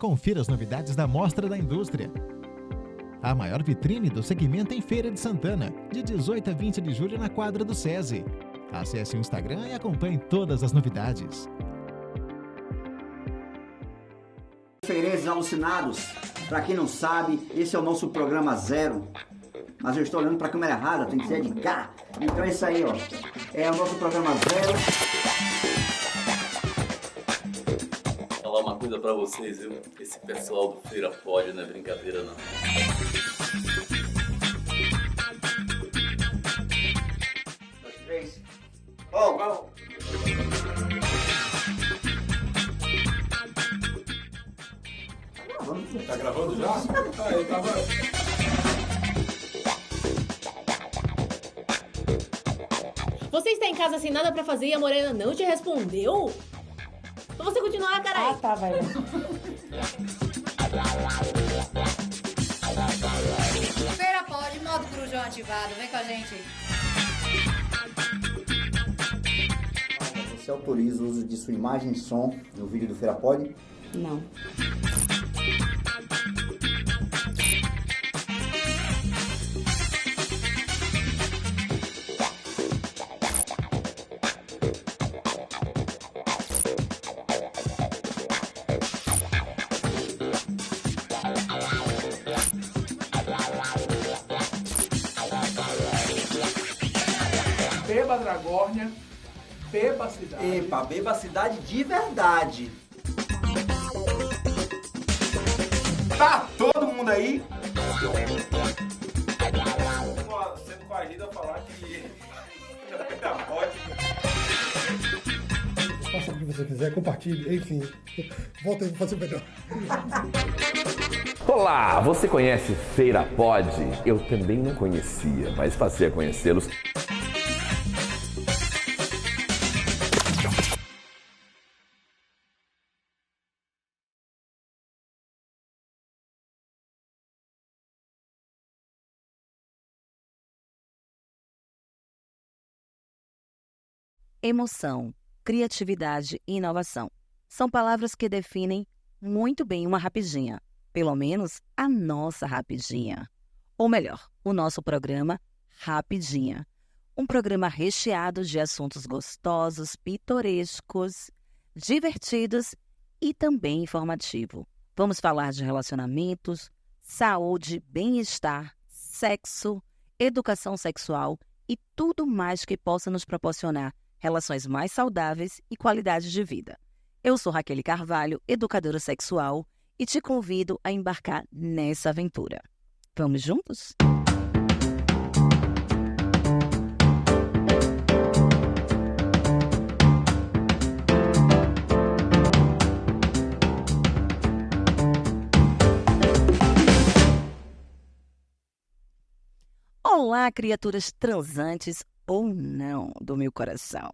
Confira as novidades da Mostra da Indústria. A maior vitrine do segmento em Feira de Santana, de 18 a 20 de julho na quadra do SESI. Acesse o Instagram e acompanhe todas as novidades. Feirenses alucinados, para quem não sabe, esse é o nosso programa zero. Mas eu estou olhando para a câmera errada, tem que ser de cá. Então é isso aí, ó. É o nosso programa zero. Vou falar uma coisa pra vocês, viu? Esse pessoal do Feira Pode não é brincadeira, não. 2, 3. Vamos! Tá gravando já? Aí, tava... Você está em casa sem nada pra fazer e a Morena não te respondeu? Pra você continuar, caralho. Ah, tá, vai. Feira Pode, modo Corujão ativado. Vem com a gente. Você autoriza o uso de sua imagem e som no vídeo do Feira Pode? Não. Beba Dragórnia, beba a cidade. Epa, beba a cidade de verdade. Tá todo mundo aí? Sendo coagido a falar que pode. Faça o que você quiser, compartilhe, enfim. Volta aí pra fazer o melhor. Olá, você conhece Feira Pode? Eu também não conhecia, mas passei a conhecê-los. Emoção, criatividade e inovação são palavras que definem muito bem uma rapidinha, pelo menos a nossa rapidinha. Ou melhor, o nosso programa Rapidinha. Um programa recheado de assuntos gostosos, pitorescos, divertidos e também informativo. Vamos falar de relacionamentos, saúde, bem-estar, sexo, educação sexual e tudo mais que possa nos proporcionar relações mais saudáveis e qualidade de vida. Eu sou Raquel Carvalho, educadora sexual, e te convido a embarcar nessa aventura. Vamos juntos? Olá, criaturas transantes ou não do meu coração.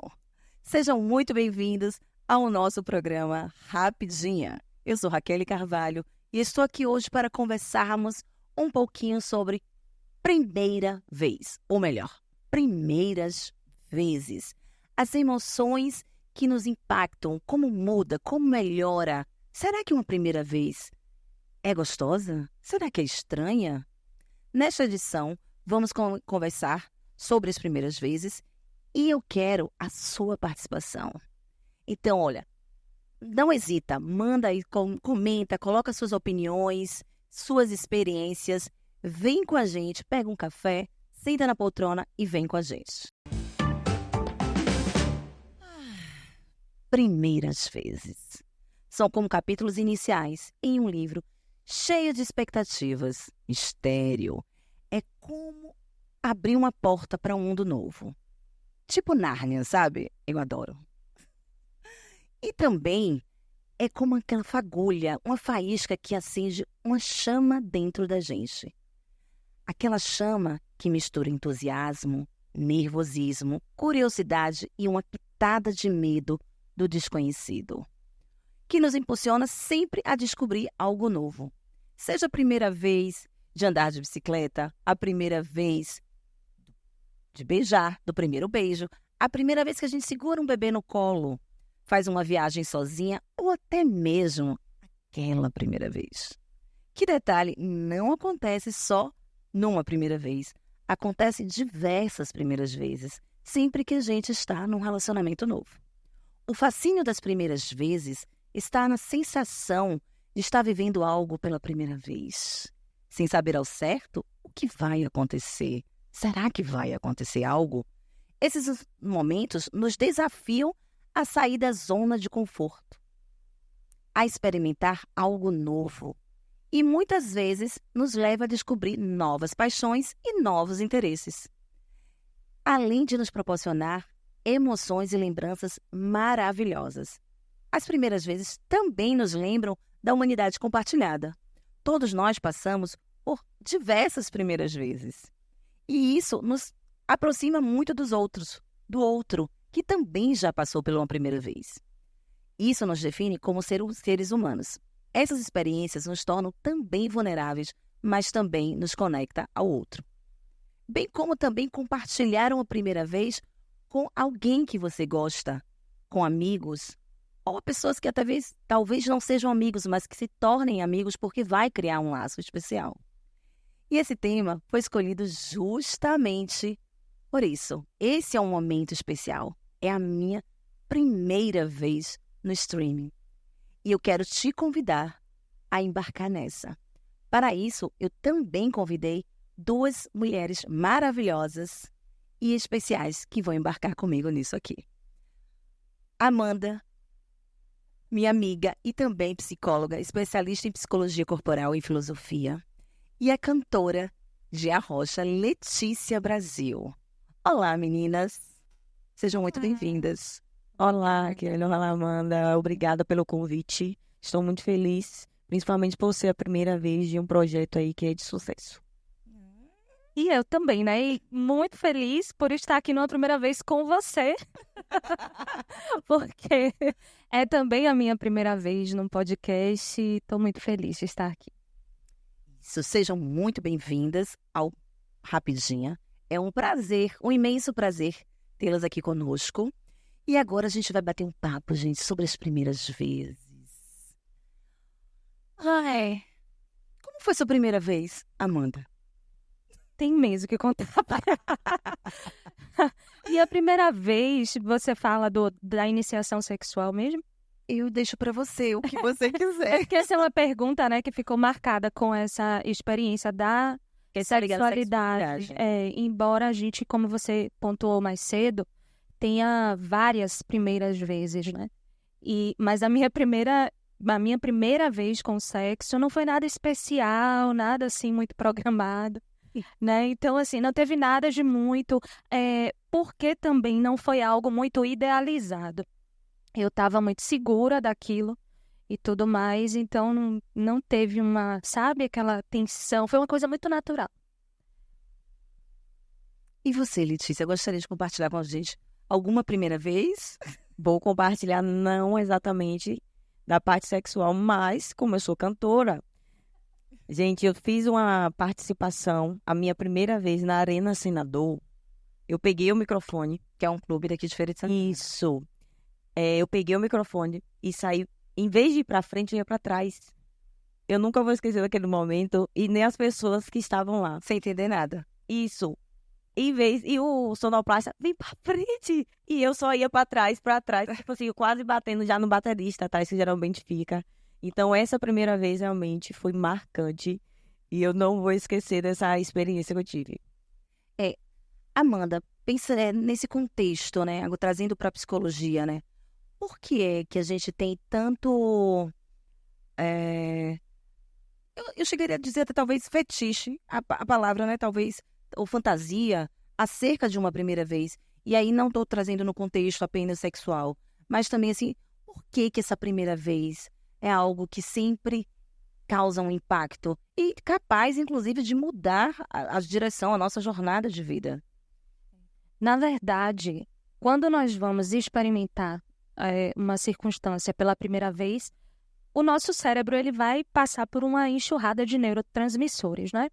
Sejam muito bem-vindos ao nosso programa Rapidinha. Eu sou Raquel Carvalho e estou aqui hoje para conversarmos um pouquinho sobre primeira vez, ou melhor, primeiras vezes. As emoções que nos impactam, como muda, como melhora. Será que uma primeira vez é gostosa? Será que é estranha? Nesta edição, vamos conversar sobre as primeiras vezes e eu quero a sua participação. Então, olha, não hesita, manda aí, comenta, coloca suas opiniões, suas experiências, vem com a gente, pega um café, senta na poltrona e vem com a gente. Primeiras vezes. São como capítulos iniciais em um livro cheio de expectativas, mistério. É como abrir uma porta para um mundo novo. Tipo Nárnia, sabe? Eu adoro. E também é como aquela fagulha, uma faísca que acende uma chama dentro da gente. Aquela chama que mistura entusiasmo, nervosismo, curiosidade e uma pitada de medo do desconhecido, que nos impulsiona sempre a descobrir algo novo. Seja a primeira vez de andar de bicicleta, a primeira vez de beijar, do primeiro beijo, a primeira vez que a gente segura um bebê no colo, faz uma viagem sozinha ou até mesmo naquela primeira vez. Que detalhe, não acontece só numa primeira vez. Acontece diversas primeiras vezes, sempre que a gente está num relacionamento novo. O fascínio das primeiras vezes está na sensação de estar vivendo algo pela primeira vez. Sem saber ao certo o que vai acontecer. Será que vai acontecer algo? Esses momentos nos desafiam a sair da zona de conforto, a experimentar algo novo. E muitas vezes nos leva a descobrir novas paixões e novos interesses. Além de nos proporcionar emoções e lembranças maravilhosas. As primeiras vezes também nos lembram da humanidade compartilhada. Todos nós passamos por diversas primeiras vezes. E isso nos aproxima muito dos outros, do outro, que também já passou por uma primeira vez. Isso nos define como seres humanos. Essas experiências nos tornam também vulneráveis, mas também nos conecta ao outro. Bem como também compartilhar uma primeira vez com alguém que você gosta, com amigos, ou pessoas que talvez não sejam amigos, mas que se tornem amigos porque vai criar um laço especial. E esse tema foi escolhido justamente por isso. Esse é um momento especial. É a minha primeira vez no streaming. E eu quero te convidar a embarcar nessa. Para isso, eu também convidei 2 mulheres maravilhosas e especiais que vão embarcar comigo nisso aqui. Amanda, minha amiga e também psicóloga, especialista em psicologia corporal e filosofia. E a cantora de Arrocha, Letícia Brasil. Olá, meninas. Sejam muito bem-vindas. Olá, Kelly. Olá, Amanda. Obrigada pelo convite. Estou muito feliz, principalmente por ser a primeira vez de um projeto aí que é de sucesso. E eu também, né? E muito feliz por estar aqui numa primeira vez com você. Porque é também a minha primeira vez num podcast e estou muito feliz de estar aqui. Isso, sejam muito bem-vindas ao Rapidinha. É um prazer, um imenso prazer tê-las aqui conosco. E agora a gente vai bater um papo, gente, sobre as primeiras vezes. Ai, como foi sua primeira vez, Amanda? Tem mesmo que contar. E a primeira vez, você fala da iniciação sexual mesmo? Eu deixo pra você o que você quiser. Porque essa é uma pergunta, né, que ficou marcada com essa experiência da sexualidade. Embora a gente, como você pontuou mais cedo, tenha várias primeiras vezes, né? Mas a minha primeira vez com sexo não foi nada especial, nada assim muito programado, né? Então, assim, não teve nada de muito, porque também não foi algo muito idealizado. Eu estava muito segura daquilo e tudo mais, então não teve aquela tensão, foi uma coisa muito natural. E você, Letícia, gostaria de compartilhar com a gente alguma primeira vez? Vou compartilhar não exatamente da parte sexual, mas como eu sou cantora, gente, eu fiz uma participação, a minha primeira vez na Arena Senador. Eu peguei o microfone, que é um clube daqui de Feira de Santana. Isso. Eu peguei o microfone e saí, em vez de ir pra frente, eu ia pra trás. Eu nunca vou esquecer daquele momento e nem as pessoas que estavam lá. Sem entender nada. Isso. E o sonoplasta, vem pra frente. E eu só ia pra trás. Tipo assim, quase batendo já no baterista, tá? Isso geralmente fica. Então, essa primeira vez realmente foi marcante. E eu não vou esquecer dessa experiência que eu tive. Amanda, pensa nesse contexto, né? Trazendo pra psicologia, né? Por que é que a gente tem tanto... Eu chegaria a dizer até talvez fetiche, a palavra, né? Talvez... ou fantasia acerca de uma primeira vez. E aí não estou trazendo no contexto apenas sexual, mas também assim, por que essa primeira vez é algo que sempre causa um impacto e capaz, inclusive, de mudar a direção, a nossa jornada de vida? Na verdade, quando nós vamos experimentar uma circunstância pela primeira vez, o nosso cérebro ele vai passar por uma enxurrada de neurotransmissores, né?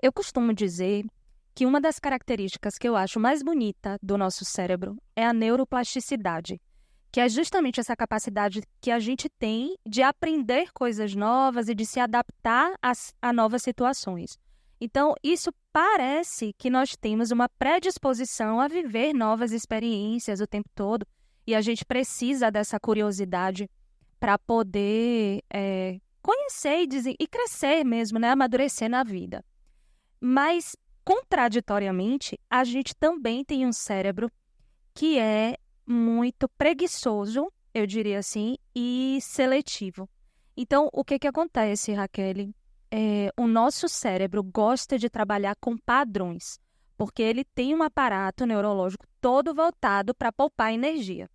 Eu costumo dizer que uma das características que eu acho mais bonita do nosso cérebro é a neuroplasticidade, que é justamente essa capacidade que a gente tem de aprender coisas novas e de se adaptar a novas situações. Então, isso parece que nós temos uma predisposição a viver novas experiências o tempo todo, e a gente precisa dessa curiosidade para poder conhecer e crescer mesmo, né? Amadurecer na vida. Mas, contraditoriamente, a gente também tem um cérebro que é muito preguiçoso, eu diria assim, e seletivo. Então, o que acontece, Raquel? O nosso cérebro gosta de trabalhar com padrões, porque ele tem um aparato neurológico todo voltado para poupar energia.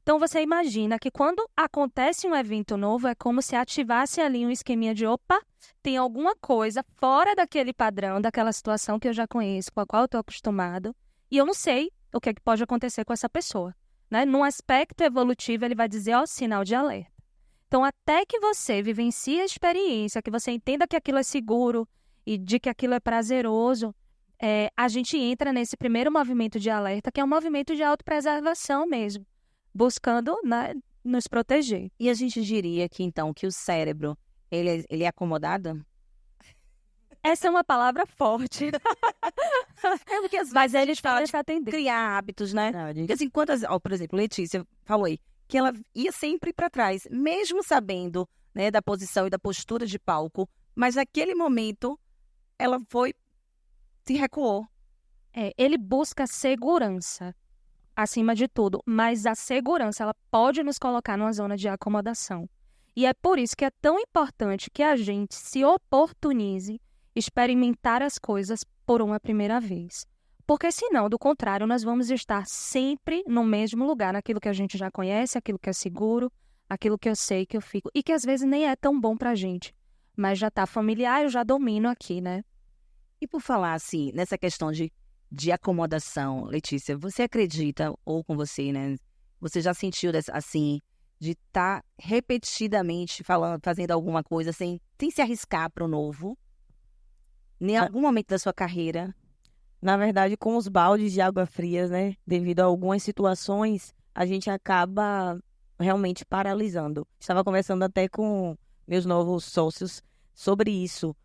Então, você imagina que quando acontece um evento novo, é como se ativasse ali um esqueminha de, opa, tem alguma coisa fora daquele padrão, daquela situação que eu já conheço, com a qual eu estou acostumado, e eu não sei o que pode acontecer com essa pessoa, né? Num aspecto evolutivo, ele vai dizer, ó, sinal de alerta. Então, até que você vivencie a experiência, que você entenda que aquilo é seguro e de que aquilo é prazeroso, a gente entra nesse primeiro movimento de alerta, que é um movimento de autopreservação mesmo, buscando, né, nos proteger. E a gente diria que, então, que o cérebro, ele é acomodado? Essa é uma palavra forte. Mas eles falam de atender. Criar hábitos, né? Porque assim, por exemplo, Letícia falou aí, que ela ia sempre para trás, mesmo sabendo, né, da posição e da postura de palco, mas naquele momento ela se recuou. Ele busca segurança acima de tudo, mas a segurança ela pode nos colocar numa zona de acomodação. E é por isso que é tão importante que a gente se oportunize experimentar as coisas por uma primeira vez. Porque senão, do contrário, nós vamos estar sempre no mesmo lugar, naquilo que a gente já conhece, aquilo que é seguro, aquilo que eu sei que eu fico, e que às vezes nem é tão bom pra gente, mas já tá familiar, eu já domino aqui, né? E por falar assim, nessa questão de acomodação, Letícia, você acredita, ou com você, né, você já sentiu assim, de estar repetidamente fazendo alguma coisa sem se arriscar para o novo, em algum momento da sua carreira? Na verdade, com os baldes de água frias, né? Devido a algumas situações, a gente acaba realmente paralisando. Estava conversando até com meus novos sócios sobre isso.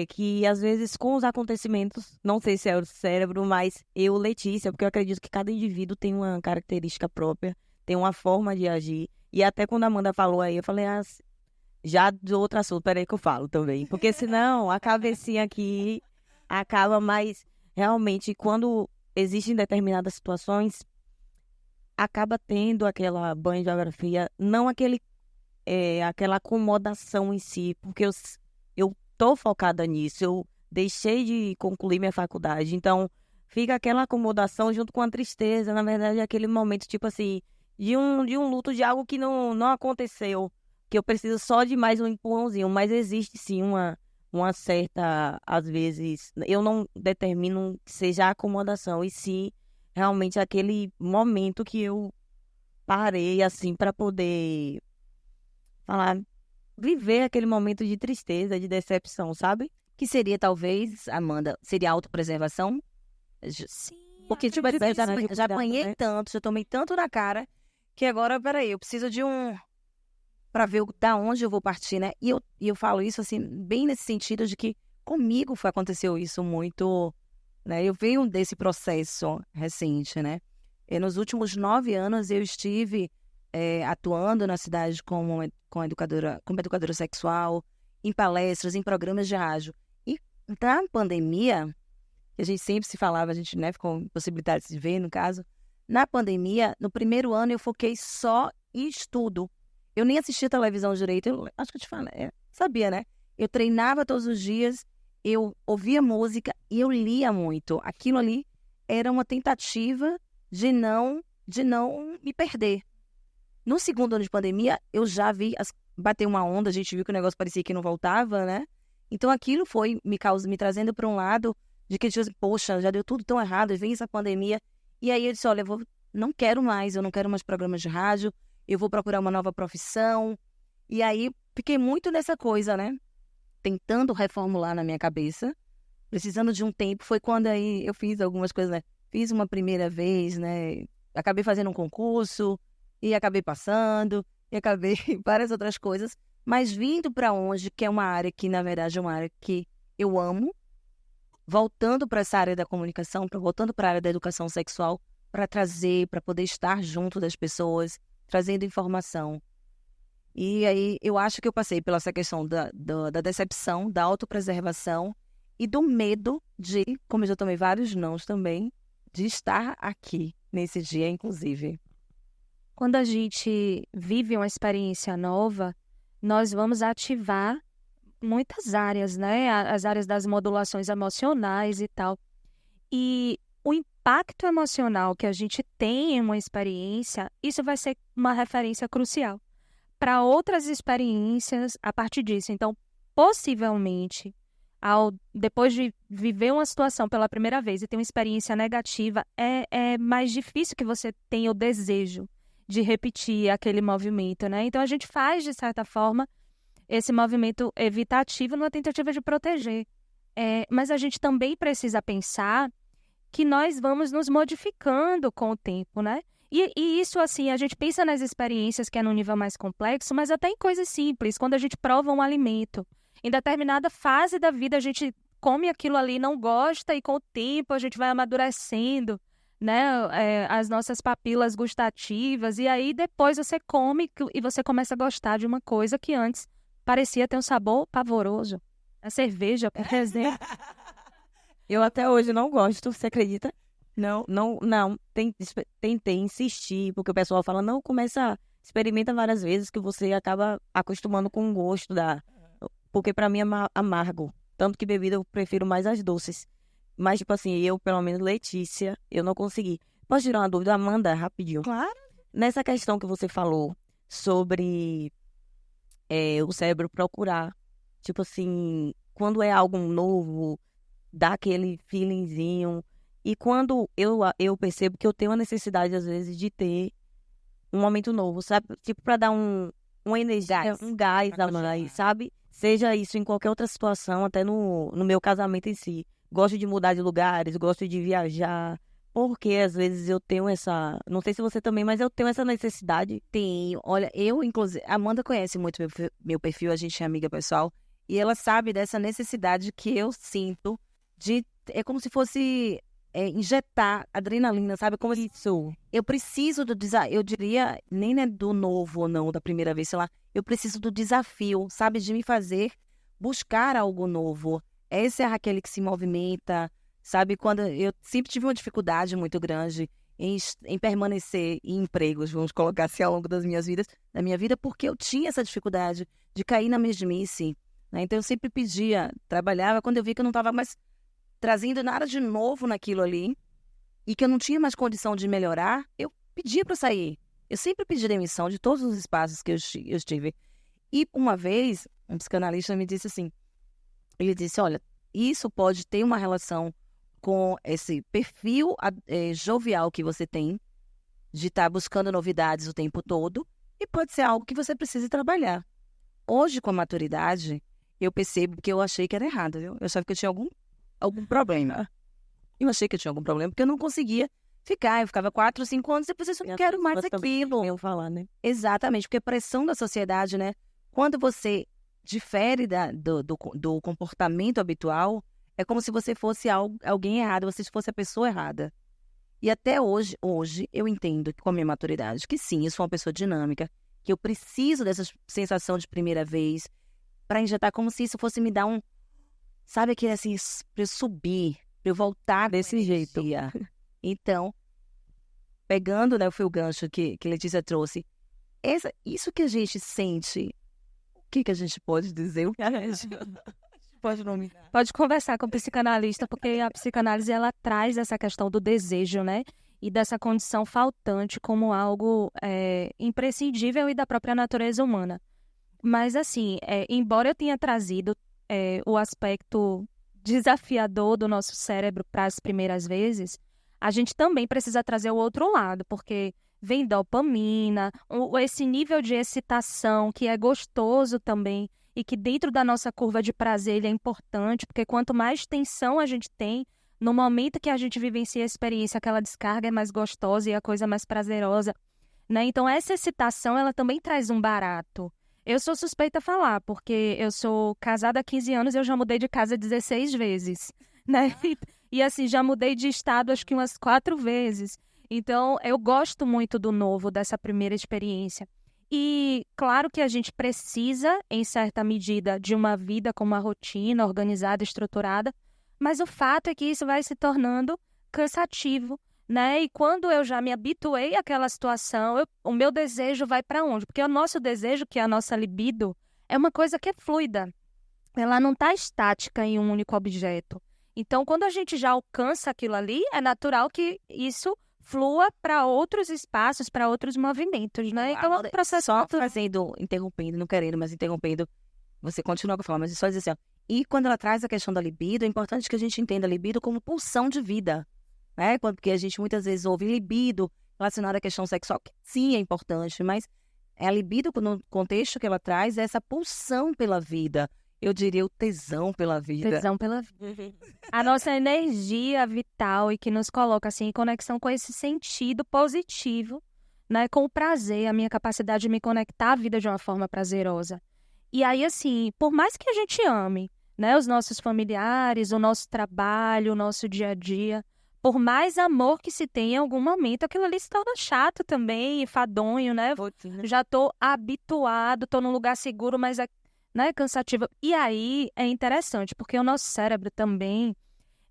Que às vezes com os acontecimentos, não sei se é o cérebro, mas eu, Letícia, porque eu acredito que cada indivíduo tem uma característica própria, tem uma forma de agir. E até quando a Amanda falou aí, eu falei, já de outro assunto, peraí que eu falo também. Porque senão a cabecinha aqui acaba mais... Realmente, quando existem determinadas situações, acaba tendo aquela banho de água fria, não aquela acomodação em si, porque eu tô focada nisso, eu deixei de concluir minha faculdade, então fica aquela acomodação junto com a tristeza, na verdade, aquele momento, tipo assim, de um luto de algo que não aconteceu, que eu preciso só de mais um empurrãozinho, mas existe sim uma certa, às vezes, eu não determino que seja a acomodação, e sim realmente aquele momento que eu parei, assim, para poder viver aquele momento de tristeza, de decepção, sabe? Que seria, talvez, Amanda, seria autopreservação? Sim. Porque, tipo, eu já apanhei tanto, já tomei tanto na cara, que agora, peraí, eu preciso de para ver da onde eu vou partir, né? E eu falo isso, assim, bem nesse sentido de que comigo aconteceu isso muito, né? Eu venho desse processo recente, né? Nos últimos 9 anos eu estive atuando na cidade como educadora sexual, em palestras, em programas de rádio. E na pandemia, que a gente sempre se falava, a gente, né, ficou possibilidade de se ver, no caso, na pandemia, no primeiro ano eu foquei só em estudo. Eu nem assistia televisão direito, acho que eu te falei, sabia, né? Eu treinava todos os dias, eu ouvia música e eu lia muito. Aquilo ali era uma tentativa de não me perder. No segundo ano de pandemia, eu já vi bater uma onda, a gente viu que o negócio parecia que não voltava, né? Então aquilo foi me trazendo para um lado de que, poxa, já deu tudo tão errado, vem essa pandemia. E aí eu disse, olha, eu não quero mais programas de rádio, eu vou procurar uma nova profissão. E aí, fiquei muito nessa coisa, né? Tentando reformular na minha cabeça. Precisando de um tempo. Foi quando aí eu fiz algumas coisas, né? Fiz uma primeira vez, né? Acabei fazendo um concurso. e acabei passando, e acabei várias outras coisas, mas vindo para onde, que é uma área que, na verdade, é uma área que eu amo, voltando para essa área da comunicação, voltando para a área da educação sexual, para trazer, para poder estar junto das pessoas, trazendo informação. E aí eu acho que eu passei pela essa questão da decepção, da autopreservação e do medo de, como eu já tomei vários nãos também, de estar aqui nesse dia, inclusive. Quando a gente vive uma experiência nova, nós vamos ativar muitas áreas, né? As áreas das modulações emocionais e tal. E o impacto emocional que a gente tem em uma experiência, isso vai ser uma referência crucial para outras experiências a partir disso. Então, possivelmente, depois de viver uma situação pela primeira vez e ter uma experiência negativa, é mais difícil que você tenha o desejo de repetir aquele movimento, né? Então, a gente faz, de certa forma, esse movimento evitativo numa tentativa de proteger. Mas a gente também precisa pensar que nós vamos nos modificando com o tempo, né? E isso, assim, a gente pensa nas experiências que é num nível mais complexo, mas até em coisas simples. Quando a gente prova um alimento, em determinada fase da vida a gente come aquilo ali, não gosta, e com o tempo a gente vai amadurecendo, né? As nossas papilas gustativas, e aí depois você come e você começa a gostar de uma coisa que antes parecia ter um sabor pavoroso. A cerveja, por exemplo. Eu até hoje não gosto, você acredita? Não. Tentei insistir, porque o pessoal fala, não, experimenta várias vezes que você acaba acostumando com o gosto porque pra mim é amargo. Tanto que bebida eu prefiro mais as doces. Mas, tipo assim, eu, pelo menos Letícia, eu não consegui. Posso tirar uma dúvida, Amanda, rapidinho? Claro. Nessa questão que você falou sobre o cérebro procurar, tipo assim, quando é algo novo, dá aquele feelingzinho. E quando eu percebo que eu tenho a necessidade, às vezes, de ter um momento novo, sabe? Tipo, pra dar uma energia, um gás, sabe? Seja isso em qualquer outra situação, até no meu casamento em si. Gosto de mudar de lugares, gosto de viajar, porque às vezes eu tenho essa... Não sei se você também, mas eu tenho essa necessidade. Tenho. Olha, eu, inclusive... A Amanda conhece muito meu perfil, a gente é amiga pessoal, e ela sabe dessa necessidade que eu sinto de... É como se fosse... injetar adrenalina, sabe? Como isso? Eu preciso do desafio, eu diria, nem é do novo ou não, da primeira vez, sei lá. Eu preciso do desafio, sabe? De me fazer buscar algo novo. Essa é a Raquel que se movimenta, sabe? Quando eu sempre tive uma dificuldade muito grande em permanecer em empregos, vamos colocar assim, ao longo da minha vida, porque eu tinha essa dificuldade de cair na mesmice, né? Então eu sempre pedia, trabalhava, quando eu vi que eu não estava mais trazendo nada de novo naquilo ali e que eu não tinha mais condição de melhorar, eu pedia para sair. Eu sempre pedi demissão de todos os espaços que eu estive. E uma vez, um psicanalista me disse assim, ele disse, olha, isso pode ter uma relação com esse perfil jovial que você tem, de estar buscando novidades o tempo todo, e pode ser algo que você precise trabalhar. Hoje, com a maturidade, eu percebo que eu achei que era errado, viu? Eu achava que eu tinha algum problema. Eu achei que eu tinha algum problema, porque eu não conseguia ficar. Eu ficava 4, 5 anos e depois eu não quero mais aquilo. Eu falar, né? Exatamente, porque a pressão da sociedade, né? Quando você difere do comportamento habitual, é como se você fosse alguém errado, você fosse a pessoa errada. E até hoje eu entendo, com a minha maturidade, que sim, eu sou uma pessoa dinâmica, que eu preciso dessa sensação de primeira vez para injetar, como se isso fosse me dar sabe aquele assim, pra eu subir, pra eu voltar desse jeito. Então, pegando, né, foi o gancho que Letícia trouxe. Isso que a gente sente, o que a gente pode dizer? O que a gente pode nominar? Pode conversar com o psicanalista, porque a psicanálise, ela traz essa questão do desejo, né? E dessa condição faltante como algo imprescindível e da própria natureza humana. Mas, assim, embora eu tenha trazido o aspecto desafiador do nosso cérebro para as primeiras vezes, a gente também precisa trazer o outro lado, porque vem dopamina, esse nível de excitação que é gostoso também e que dentro da nossa curva de prazer ele é importante, porque quanto mais tensão a gente tem, no momento que a gente vivencia a experiência, aquela descarga é mais gostosa e a coisa mais prazerosa. né? Então, essa excitação, ela também traz um barato. Eu sou suspeita a falar, porque eu sou casada há 15 anos e eu já mudei de casa 16 vezes, né? E assim, já mudei de estado acho que umas 4 vezes. Então, eu gosto muito do novo, dessa primeira experiência. E claro que a gente precisa, em certa medida, de uma vida com uma rotina organizada, estruturada, mas o fato é que isso vai se tornando cansativo, né? E quando eu já me habituei àquela situação, o meu desejo vai para onde? Porque o nosso desejo, que é a nossa libido, é uma coisa que é fluida. Ela não está estática em um único objeto. Então, quando a gente já alcança aquilo ali, é natural que isso flua para outros espaços, para outros movimentos, né? Então, é um processo... Só interrompendo, não querendo, mas interrompendo, você continua a falar, mas só dizer assim, ó, e quando ela traz a questão da libido, é importante que a gente entenda a libido como pulsão de vida, né? Porque a gente muitas vezes ouve libido relacionada à questão sexual, que sim, é importante, mas a libido, no contexto que ela traz, é essa pulsão pela vida. Eu diria o tesão pela vida. Tesão pela vida. A nossa energia vital e que nos coloca assim, em conexão com esse sentido positivo, né? Com o prazer, a minha capacidade de me conectar à vida de uma forma prazerosa. E aí, assim, por mais que a gente ame, né? Os nossos familiares, o nosso trabalho, o nosso dia a dia, por mais amor que se tenha em algum momento, aquilo ali se torna chato também, enfadonho, né? Já tô habituado, tô num lugar seguro, mas né, cansativa. E aí é interessante, porque o nosso cérebro também,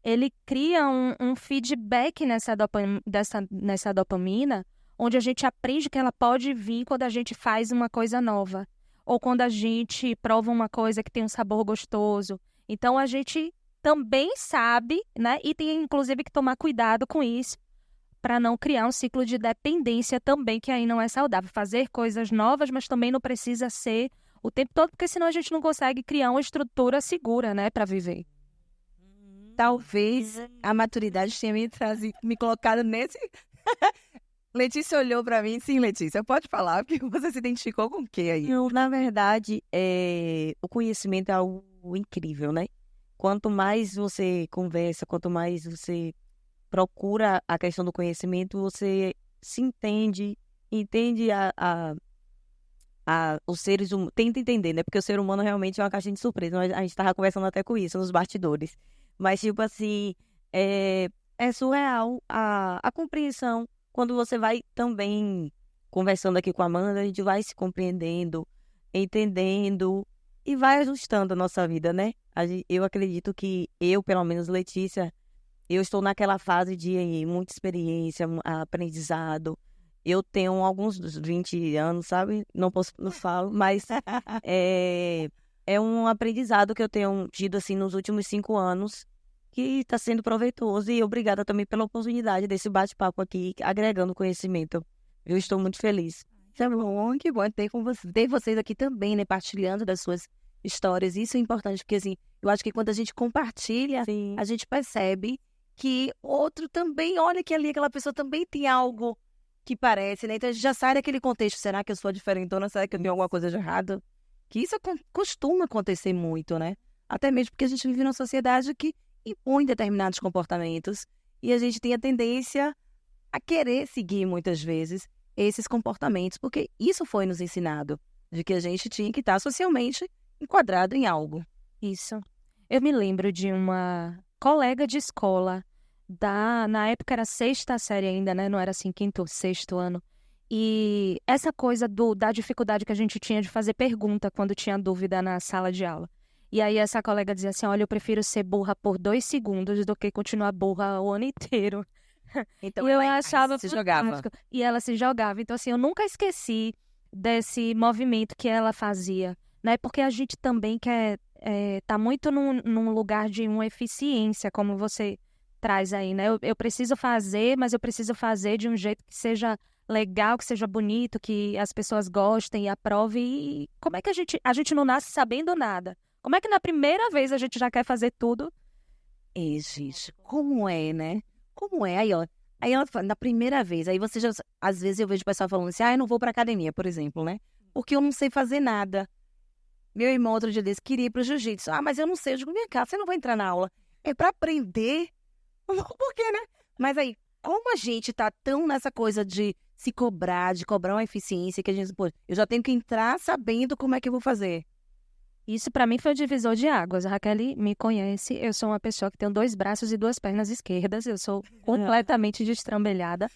ele cria um feedback nessa dopamina, onde a gente aprende que ela pode vir quando a gente faz uma coisa nova, ou quando a gente prova uma coisa que tem um sabor gostoso. Então, a gente também sabe, né, e tem inclusive que tomar cuidado com isso, para não criar um ciclo de dependência também, que aí não é saudável. Fazer coisas novas, mas também não precisa ser o tempo todo, porque senão a gente não consegue criar uma estrutura segura, né, para viver. Talvez a maturidade tenha me colocado nesse... Letícia olhou para mim, sim, Letícia, pode falar, porque você se identificou com o quê aí? Na verdade, o conhecimento é algo incrível, né? Quanto mais você conversa, quanto mais você procura a questão do conhecimento, você se entende os seres humanos, tenta entender, né? Porque o ser humano realmente é uma caixinha de surpresa. A gente estava conversando até com isso nos bastidores. Mas, tipo assim, é surreal a compreensão. Quando você vai também conversando aqui com a Amanda, a gente vai se compreendendo, entendendo e vai ajustando a nossa vida, né? Eu acredito que pelo menos Letícia, eu estou naquela fase de muita experiência, aprendizado. Eu tenho alguns 20 anos, sabe? Não falo, mas é um aprendizado que eu tenho tido assim nos últimos 5 anos, que está sendo proveitoso. E obrigada também pela oportunidade desse bate-papo aqui, agregando conhecimento. Eu estou muito feliz. Que bom ter vocês aqui também, né? Partilhando das suas histórias. Isso é importante, porque assim, eu acho que quando a gente compartilha, sim, a gente percebe que outro também, olha que ali aquela pessoa também tem algo que parece, né? Então a gente já sai daquele contexto, será que eu sou diferentona? Será que eu tenho alguma coisa de errado? Que isso costuma acontecer muito, né? Até mesmo porque a gente vive numa sociedade que impõe determinados comportamentos e a gente tem a tendência a querer seguir muitas vezes esses comportamentos, porque isso foi nos ensinado, de que a gente tinha que estar socialmente enquadrado em algo. Isso. Eu me lembro de uma colega de escola, na época era 6ª série ainda, né? Não era assim, 5º, 6º ano. E essa coisa da dificuldade que a gente tinha de fazer pergunta quando tinha dúvida na sala de aula. E aí essa colega dizia assim, olha, eu prefiro ser burra por 2 segundos do que continuar burra o ano inteiro. Então e eu achava se jogava. E ela se jogava. Então assim, eu nunca esqueci desse movimento que ela fazia, né? Porque a gente também quer tá muito num lugar de uma eficiência, como você traz aí, né? Eu preciso fazer, mas eu preciso fazer de um jeito que seja legal, que seja bonito, que as pessoas gostem e aprovem. E como é que a gente não nasce sabendo nada? Como é que na primeira vez a gente já quer fazer tudo? Gente, como é, né? Como é? Aí, ó, ela fala, na primeira vez, aí você já, às vezes eu vejo o pessoal falando assim, eu não vou pra academia, por exemplo, né? Porque eu não sei fazer nada. Meu irmão outro dia disse, queria ir pro jiu-jitsu. Mas eu não sei. Eu digo, vem cá, você não vai entrar na aula. É pra aprender? Por quê, né? Mas aí, como a gente tá tão nessa coisa de se cobrar, de cobrar uma eficiência, que a gente, pô, eu já tenho que entrar sabendo como é que eu vou fazer. Isso pra mim foi um divisor de águas. A Raquel me conhece, eu sou uma pessoa que tem 2 braços e 2 pernas esquerdas, eu sou completamente destrambelhada.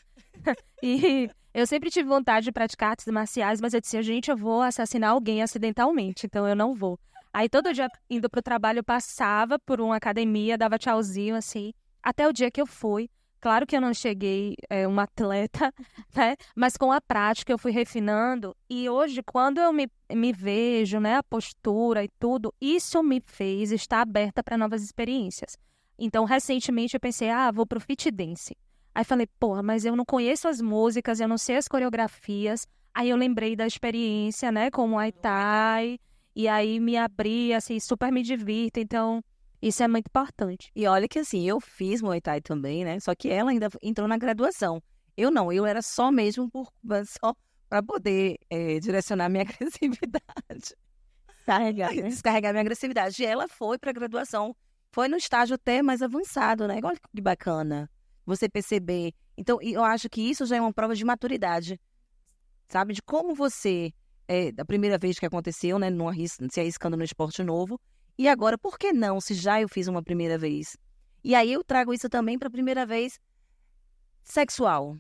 E eu sempre tive vontade de praticar artes marciais, mas eu disse, gente, eu vou assassinar alguém acidentalmente, então eu não vou. Aí todo dia indo pro trabalho eu passava por uma academia, dava tchauzinho assim, até o dia que eu fui. Claro que eu não cheguei uma atleta, né? Mas com a prática eu fui refinando. E hoje, quando eu me vejo, né, a postura e tudo, isso me fez estar aberta para novas experiências. Então, recentemente eu pensei, vou pro fit dance. Aí falei, porra, mas eu não conheço as músicas, eu não sei as coreografias. Aí eu lembrei da experiência, né, com o Muay Thai. E aí me abri, assim, super me divirto. Então, isso é muito importante. E olha que assim, eu fiz Muay Thai também, né? Só que ela ainda entrou na graduação. Eu não, eu era só mesmo só para poder direcionar minha agressividade. Descarregar minha agressividade. E ela foi para a graduação, foi no estágio até mais avançado, né? Olha que bacana você perceber. Então, eu acho que isso já é uma prova de maturidade, sabe? De como você, da primeira vez que aconteceu, né? Se arriscando no esporte novo. E agora, por que não, se já eu fiz uma primeira vez? E aí eu trago isso também para a primeira vez sexual,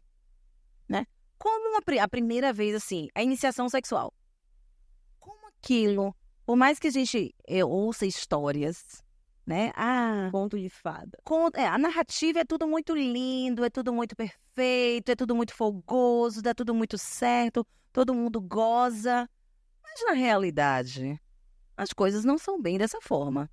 né? Como a primeira vez, assim, a iniciação sexual. Como aquilo, por mais que a gente ouça histórias, né? Conto de fada. A narrativa é tudo muito lindo, é tudo muito perfeito, é tudo muito fogoso, dá tudo muito certo, todo mundo goza. Mas na realidade, as coisas não são bem dessa forma,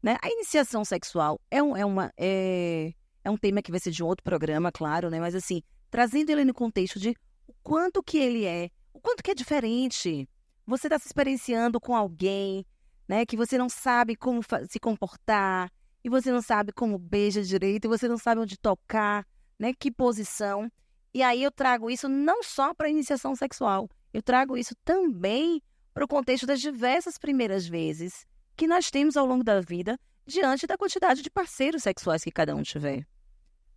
né? A iniciação sexual é um tema que vai ser de um outro programa, claro, né? Mas assim, trazendo ele no contexto de o quanto que ele o quanto que é diferente. Você está se experienciando com alguém, né? Que você não sabe como se comportar, e você não sabe como beija direito, e você não sabe onde tocar, né? Que posição. E aí eu trago isso não só para a iniciação sexual, eu trago isso também para o contexto das diversas primeiras vezes que nós temos ao longo da vida diante da quantidade de parceiros sexuais que cada um tiver.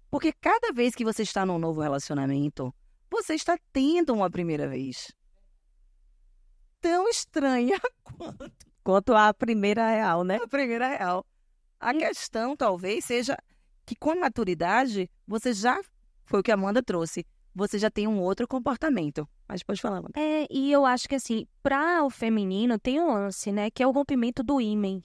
Porque cada vez que você está num novo relacionamento, você está tendo uma primeira vez. Tão estranha quanto a primeira real, né? A primeira real. A questão talvez seja que com a maturidade, você já, foi o que a Amanda trouxe, você já tem um outro comportamento. Mas pode falar, Amanda. E eu acho que assim, para o feminino tem um lance, né? Que é o rompimento do ímen.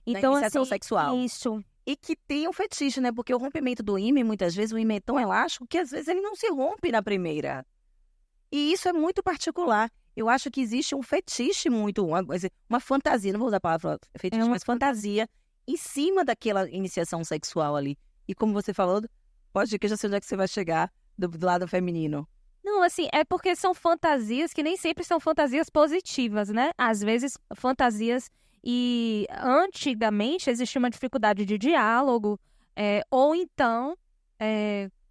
Então, da iniciação assim, sexual. Isso. E que tem um fetiche, né? Porque o rompimento do ímen, muitas vezes, o ímen é tão elástico que às vezes ele não se rompe na primeira. E isso é muito particular. Eu acho que existe um fetiche muito, uma fantasia, não vou usar a palavra fetiche, mas fantasia em cima daquela iniciação sexual ali. E como você falou, pode dizer que eu já sei onde é que você vai chegar do lado feminino. Não, assim, é porque são fantasias que nem sempre são fantasias positivas, né? Às vezes, fantasias e antigamente existia uma dificuldade de diálogo, ou então,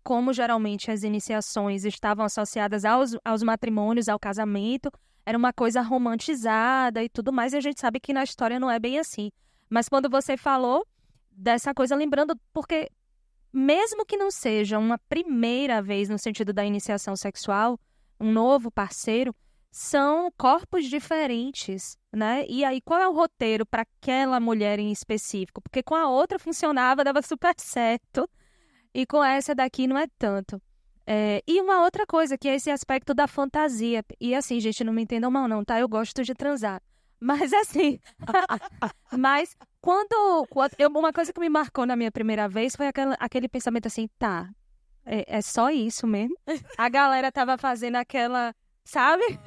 como geralmente as iniciações estavam associadas aos matrimônios, ao casamento, era uma coisa romantizada e tudo mais, e a gente sabe que na história não é bem assim. Mas quando você falou dessa coisa, lembrando, porque mesmo que não seja uma primeira vez no sentido da iniciação sexual, um novo parceiro, são corpos diferentes, né? E aí, qual é o roteiro para aquela mulher em específico? Porque com a outra funcionava, dava super certo, e com essa daqui não é tanto. E uma outra coisa, que é esse aspecto da fantasia. E assim, gente, não me entendam mal não, tá? Eu gosto de transar. Mas assim, uma coisa que me marcou na minha primeira vez foi aquele pensamento assim, tá, é só isso mesmo? A galera tava fazendo aquela, sabe?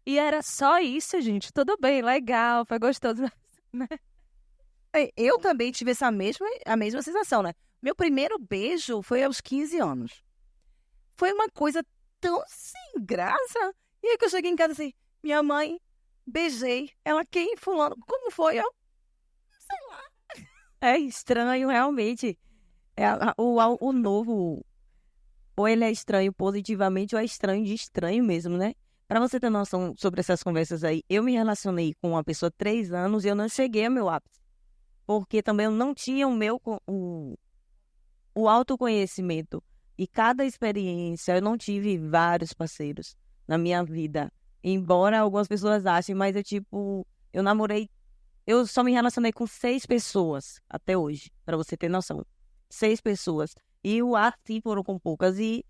E era só isso, gente, tudo bem, legal, foi gostoso, né? Eu também tive a mesma sensação, né? Meu primeiro beijo foi aos 15 anos. Foi uma coisa tão sem graça. E aí que eu cheguei em casa assim, minha mãe, beijei. Ela, quem? Fulano. Como foi? Eu, sei lá. É estranho, realmente. O novo, ou ele é estranho positivamente, ou é estranho de estranho mesmo, né? Pra você ter noção sobre essas conversas aí, eu me relacionei com uma pessoa há 3 anos e eu não cheguei ao meu ápice. Porque também eu não tinha o o autoconhecimento e cada experiência, eu não tive vários parceiros na minha vida. Embora algumas pessoas achem, mas eu só me relacionei com 6 pessoas até hoje, para você ter noção. 6 pessoas. E o assim foram com poucas. E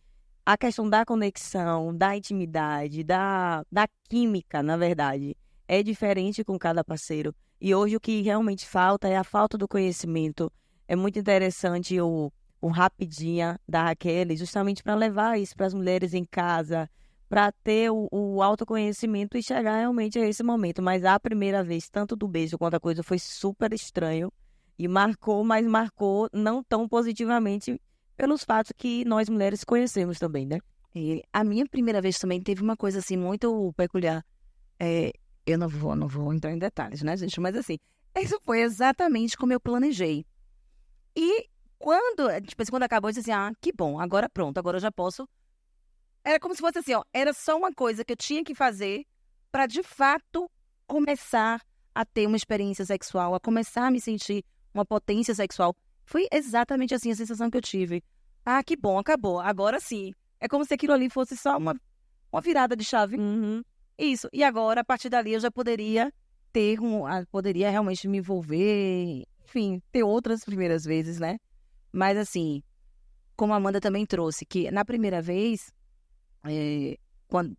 a questão da conexão, da intimidade, da química, na verdade, é diferente com cada parceiro. E hoje o que realmente falta é a falta do conhecimento. É muito interessante o Rapidinha da Raquel, justamente para levar isso para as mulheres em casa, para ter o autoconhecimento e chegar realmente a esse momento. Mas a primeira vez, tanto do beijo quanto a coisa, foi super estranho e marcou, mas marcou não tão positivamente pelos fatos que nós mulheres conhecemos também, né? E a minha primeira vez também teve uma coisa assim muito peculiar. Eu não vou entrar em detalhes, né, gente? Mas assim, isso foi exatamente como eu planejei. E quando acabou, eu disse assim, que bom, agora pronto, agora eu já posso. Era como se fosse assim, era só uma coisa que eu tinha que fazer para, de fato, começar a ter uma experiência sexual, a começar a me sentir uma potência sexual. Foi exatamente assim a sensação que eu tive. Que bom, acabou, agora sim. É como se aquilo ali fosse só uma virada de chave. Isso, e agora, a partir dali, eu já poderia poderia realmente me envolver, enfim, ter outras primeiras vezes, né? Mas assim, como a Amanda também trouxe, que na primeira vez,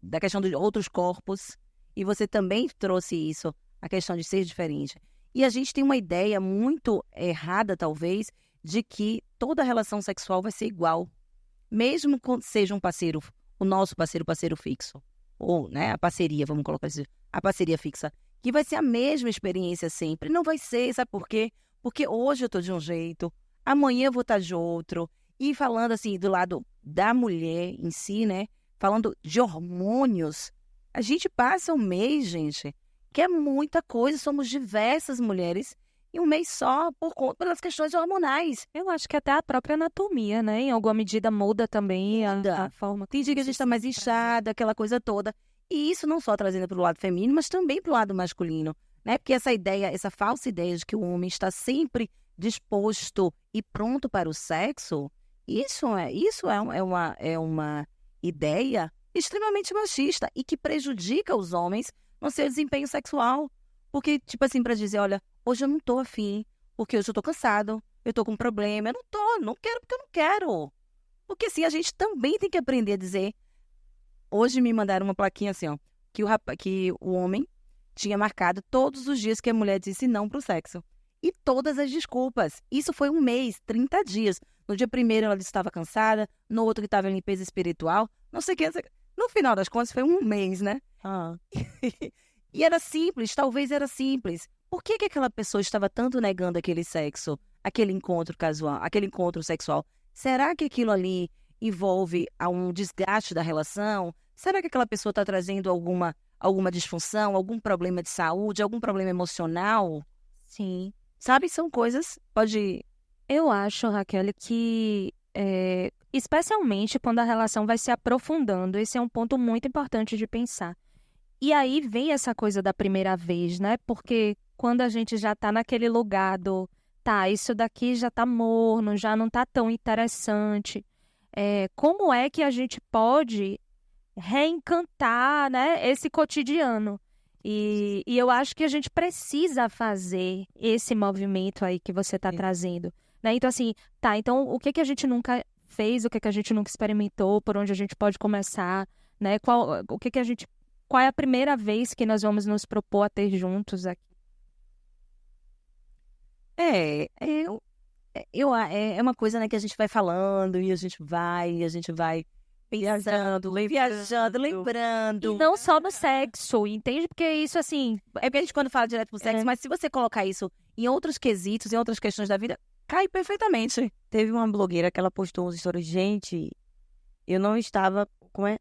da questão de outros corpos, e você também trouxe isso, a questão de ser diferente. E a gente tem uma ideia muito errada, talvez, de que toda relação sexual vai ser igual. Mesmo que seja um parceiro, o nosso parceiro fixo. Ou, né, a parceria, vamos colocar assim, a parceria fixa. Que vai ser a mesma experiência sempre. Não vai ser, sabe por quê? Porque hoje eu tô de um jeito, amanhã eu vou estar de outro. E falando assim, do lado da mulher em si, né? Falando de hormônios, a gente passa um mês, gente, que é muita coisa. Somos diversas mulheres em um mês só por conta das questões hormonais. Eu acho que até a própria anatomia, né? Em alguma medida muda também a forma. Tem dia que a gente está mais inchada, aquela coisa toda. E isso não só trazendo para o lado feminino, mas também para o lado masculino, né? Porque essa falsa ideia de que o homem está sempre disposto e pronto para o sexo, isso é uma ideia extremamente machista e que prejudica os homens no seu desempenho sexual. Porque, tipo assim, para dizer, olha, hoje eu não tô afim, porque hoje eu tô cansado, eu tô com um problema, não quero porque eu não quero. Porque assim, a gente também tem que aprender a dizer. Hoje me mandaram uma plaquinha assim, que o homem tinha marcado todos os dias que a mulher disse não pro sexo. E todas as desculpas. Isso foi um mês, 30 dias. No dia primeiro ela disse que estava cansada, no outro que estava em limpeza espiritual, não sei o que. No final das contas foi um mês, né? E era simples, talvez era simples. Por que aquela pessoa estava tanto negando aquele sexo, aquele encontro casual, aquele encontro sexual? Será que aquilo ali envolve um desgaste da relação? Será que aquela pessoa está trazendo alguma disfunção, algum problema de saúde, algum problema emocional? Sim. Sabe, são coisas... Eu acho, Raquel, que especialmente quando a relação vai se aprofundando, esse é um ponto muito importante de pensar. E aí vem essa coisa da primeira vez, né? Porque quando a gente já tá naquele lugar isso daqui já tá morno, já não tá tão interessante. Como é que a gente pode reencantar, né, esse cotidiano? E eu acho que a gente precisa fazer esse movimento aí que você tá trazendo, né? Então, assim, então o que a gente nunca fez, o que a gente nunca experimentou, por onde a gente pode começar, né? Qual é a primeira vez que nós vamos nos propor a ter juntos aqui? É uma coisa, né, que a gente vai falando e a gente vai viajando, lembrando. E não só no sexo, entende? Porque isso, assim... É porque a gente quando fala direto pro sexo, mas se você colocar isso em outros quesitos, em outras questões da vida, cai perfeitamente. Teve uma blogueira que ela postou uns stories, gente, eu não estava com...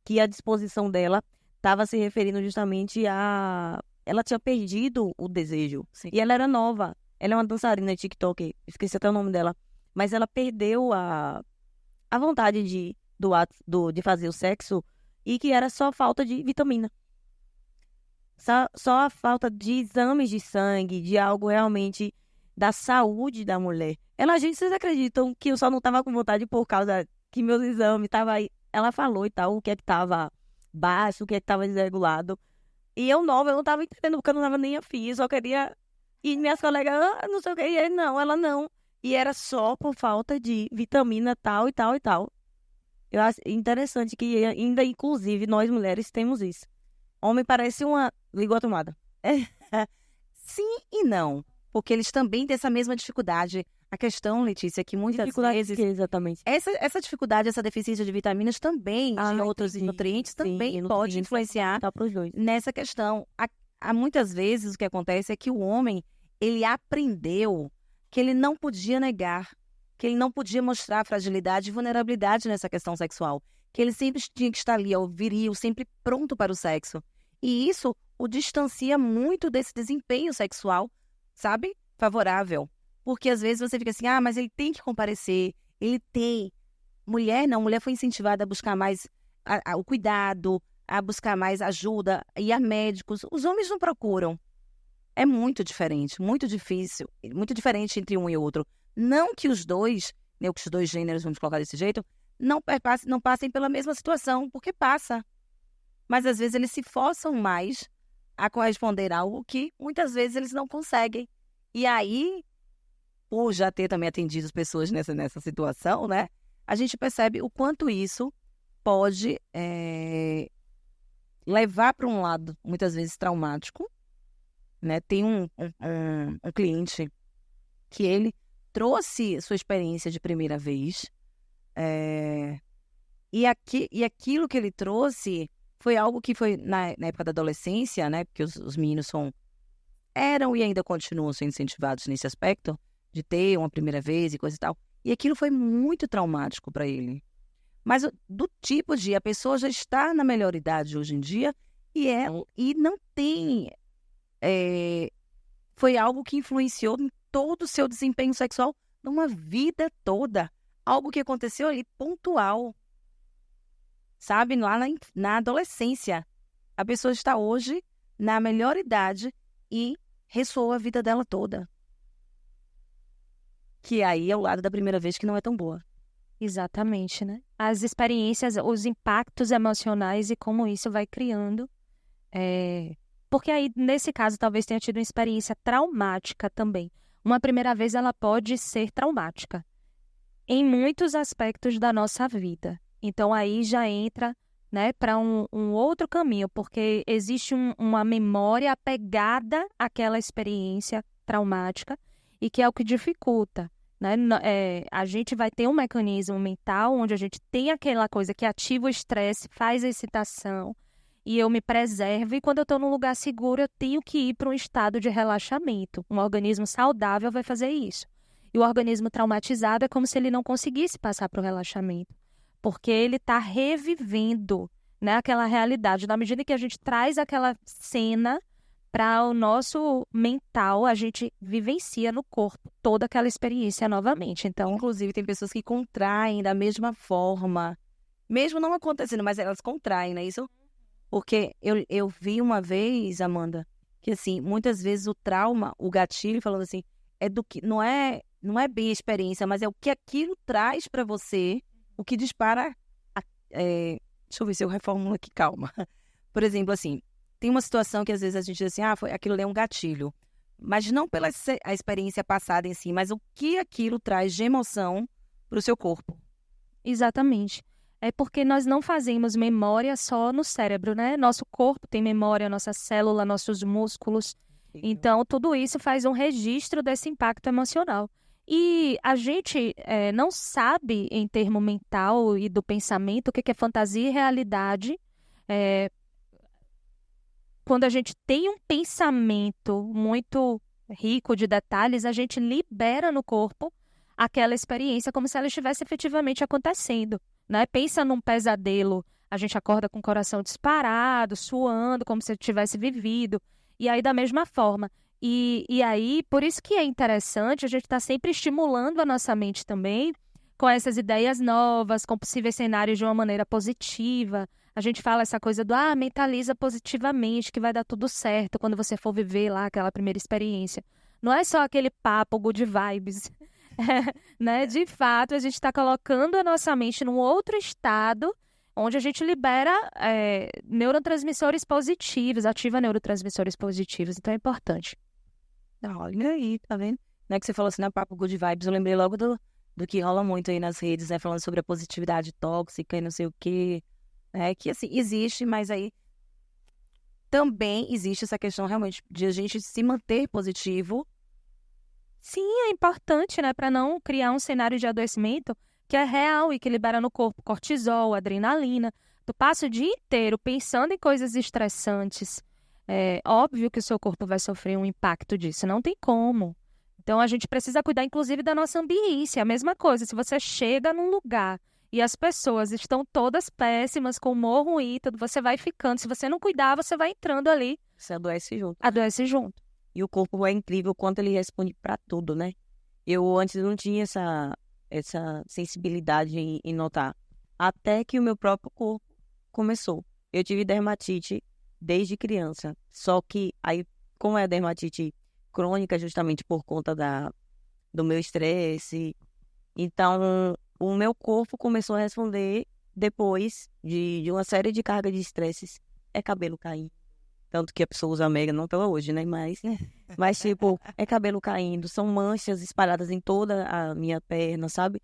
que a disposição dela estava se referindo justamente a... Ela tinha perdido o desejo. Sim. E ela era nova. Ela é uma dançarina TikTok. Esqueci até o nome dela. Mas ela perdeu a vontade de fazer o sexo e que era só falta de vitamina. Só a falta de exames de sangue, de algo realmente da saúde da mulher. Gente, vocês acreditam que eu só não estava com vontade por causa que meus exames estavam aí? Ela falou e tal, o que é que estava baixo, o que é que estava desregulado. E eu não estava entendendo, porque eu não estava nem afim, eu só queria... E minhas colegas, não sei o que, e ele, não, ela não. E era só por falta de vitamina tal e tal e tal. Eu acho interessante que ainda, inclusive, nós mulheres temos isso. Homem parece ligou a tomada. Sim e não, porque eles também têm essa mesma dificuldade. A questão, Letícia, é que muitas vezes... Exatamente. Essa dificuldade, essa deficiência de vitaminas também, de outros nutrientes, também pode influenciar nessa questão. Há muitas vezes o que acontece é que o homem, ele aprendeu que ele não podia negar, que ele não podia mostrar fragilidade e vulnerabilidade nessa questão sexual, que ele sempre tinha que estar ali, viril, sempre pronto para o sexo. E isso o distancia muito desse desempenho sexual, sabe? Favorável. Porque às vezes você fica assim, mas ele tem que comparecer, ele tem. Mulher não, mulher foi incentivada a buscar mais o cuidado, a buscar mais ajuda, ir a médicos. Os homens não procuram. É muito diferente, muito difícil, muito diferente entre um e outro. Não que os dois, que os dois gêneros, vamos colocar desse jeito, não passem pela mesma situação, porque passa. Mas às vezes eles se forçam mais a corresponder a algo que muitas vezes eles não conseguem. E aí, por já ter também atendido as pessoas nessa situação, né? A gente percebe o quanto isso pode levar para um lado, muitas vezes, traumático. Né? Tem um cliente que ele trouxe sua experiência de primeira vez e aquilo que ele trouxe foi algo que foi na época da adolescência, né? Porque os meninos eram e ainda continuam sendo incentivados nesse aspecto de ter uma primeira vez e coisa e tal. E aquilo foi muito traumático para ele. Mas do tipo de a pessoa já está na melhor idade hoje em dia e não tem... foi algo que influenciou em todo o seu desempenho sexual numa vida toda. Algo que aconteceu ali pontual. Sabe? Lá na adolescência. A pessoa está hoje na melhor idade e ressoa a vida dela toda. Que aí é o lado da primeira vez que não é tão boa. Exatamente, né? As experiências, os impactos emocionais e como isso vai criando... Porque aí, nesse caso, talvez tenha tido uma experiência traumática também. Uma primeira vez, ela pode ser traumática em muitos aspectos da nossa vida. Então, aí já entra, né, para um outro caminho, porque existe uma memória apegada àquela experiência traumática e que é o que dificulta. Né? A gente vai ter um mecanismo mental onde a gente tem aquela coisa que ativa o estresse, faz a excitação, e eu me preservo, e quando eu estou num lugar seguro, eu tenho que ir para um estado de relaxamento. Um organismo saudável vai fazer isso. E o organismo traumatizado é como se ele não conseguisse passar para o relaxamento, porque ele está revivendo, né, aquela realidade. Na medida que a gente traz aquela cena para o nosso mental, a gente vivencia no corpo toda aquela experiência novamente. Então, inclusive, tem pessoas que contraem da mesma forma, mesmo não acontecendo, mas elas contraem, não é isso? Porque eu vi uma vez, Amanda, que assim, muitas vezes o trauma, o gatilho, falando assim, é do que não é bem a experiência, mas é o que aquilo traz para você, o que dispara. Deixa eu ver se eu reformulo aqui, calma. Por exemplo, assim, tem uma situação que às vezes a gente diz assim, aquilo ali é um gatilho, mas não pela a experiência passada em si, mas o que aquilo traz de emoção para o seu corpo. Exatamente. É porque nós não fazemos memória só no cérebro, né? Nosso corpo tem memória, nossa célula, nossos músculos. Então, tudo isso faz um registro desse impacto emocional. E a gente não sabe, em termo mental e do pensamento, o que é fantasia e realidade. Quando a gente tem um pensamento muito rico de detalhes, a gente libera no corpo aquela experiência como se ela estivesse efetivamente acontecendo. Né? Pensa num pesadelo, a gente acorda com o coração disparado, suando, como se tivesse vivido. E aí, da mesma forma. E aí, por isso que é interessante, a gente está sempre estimulando a nossa mente também com essas ideias novas, com possíveis cenários de uma maneira positiva. A gente fala essa coisa do, mentaliza positivamente, que vai dar tudo certo quando você for viver lá aquela primeira experiência. Não é só aquele papo good vibes. Né? De fato, a gente está colocando a nossa mente num outro estado onde a gente libera neurotransmissores positivos, ativa neurotransmissores positivos. Então é importante. Olha aí, tá vendo? Não é que você falou assim, na papo good vibes, eu lembrei logo do que rola muito aí nas redes, né? Falando sobre a positividade tóxica e não sei o quê. Que, assim, existe, mas aí também existe essa questão realmente de a gente se manter positivo. Sim, é importante, né? Para não criar um cenário de adoecimento que é real e que libera no corpo cortisol, adrenalina. Tu passa o dia inteiro pensando em coisas estressantes. É óbvio que o seu corpo vai sofrer um impacto disso, não tem como. Então, a gente precisa cuidar, inclusive, da nossa ambiência. A mesma coisa, se você chega num lugar e as pessoas estão todas péssimas, com humor ruim, tudo, você vai ficando. Se você não cuidar, você vai entrando ali. Você adoece junto. Adoece junto. E o corpo é incrível o quanto ele responde para tudo, né? Eu antes não tinha essa sensibilidade em notar. Até que o meu próprio corpo começou. Eu tive dermatite desde criança. Só que aí, como é a dermatite crônica, justamente por conta do meu estresse, então o meu corpo começou a responder depois de uma série de cargas de estresses. É cabelo caindo. Tanto que a pessoa usa Mega, não pela hoje, né? Mas tipo, é cabelo caindo, são manchas espalhadas em toda a minha perna, sabe?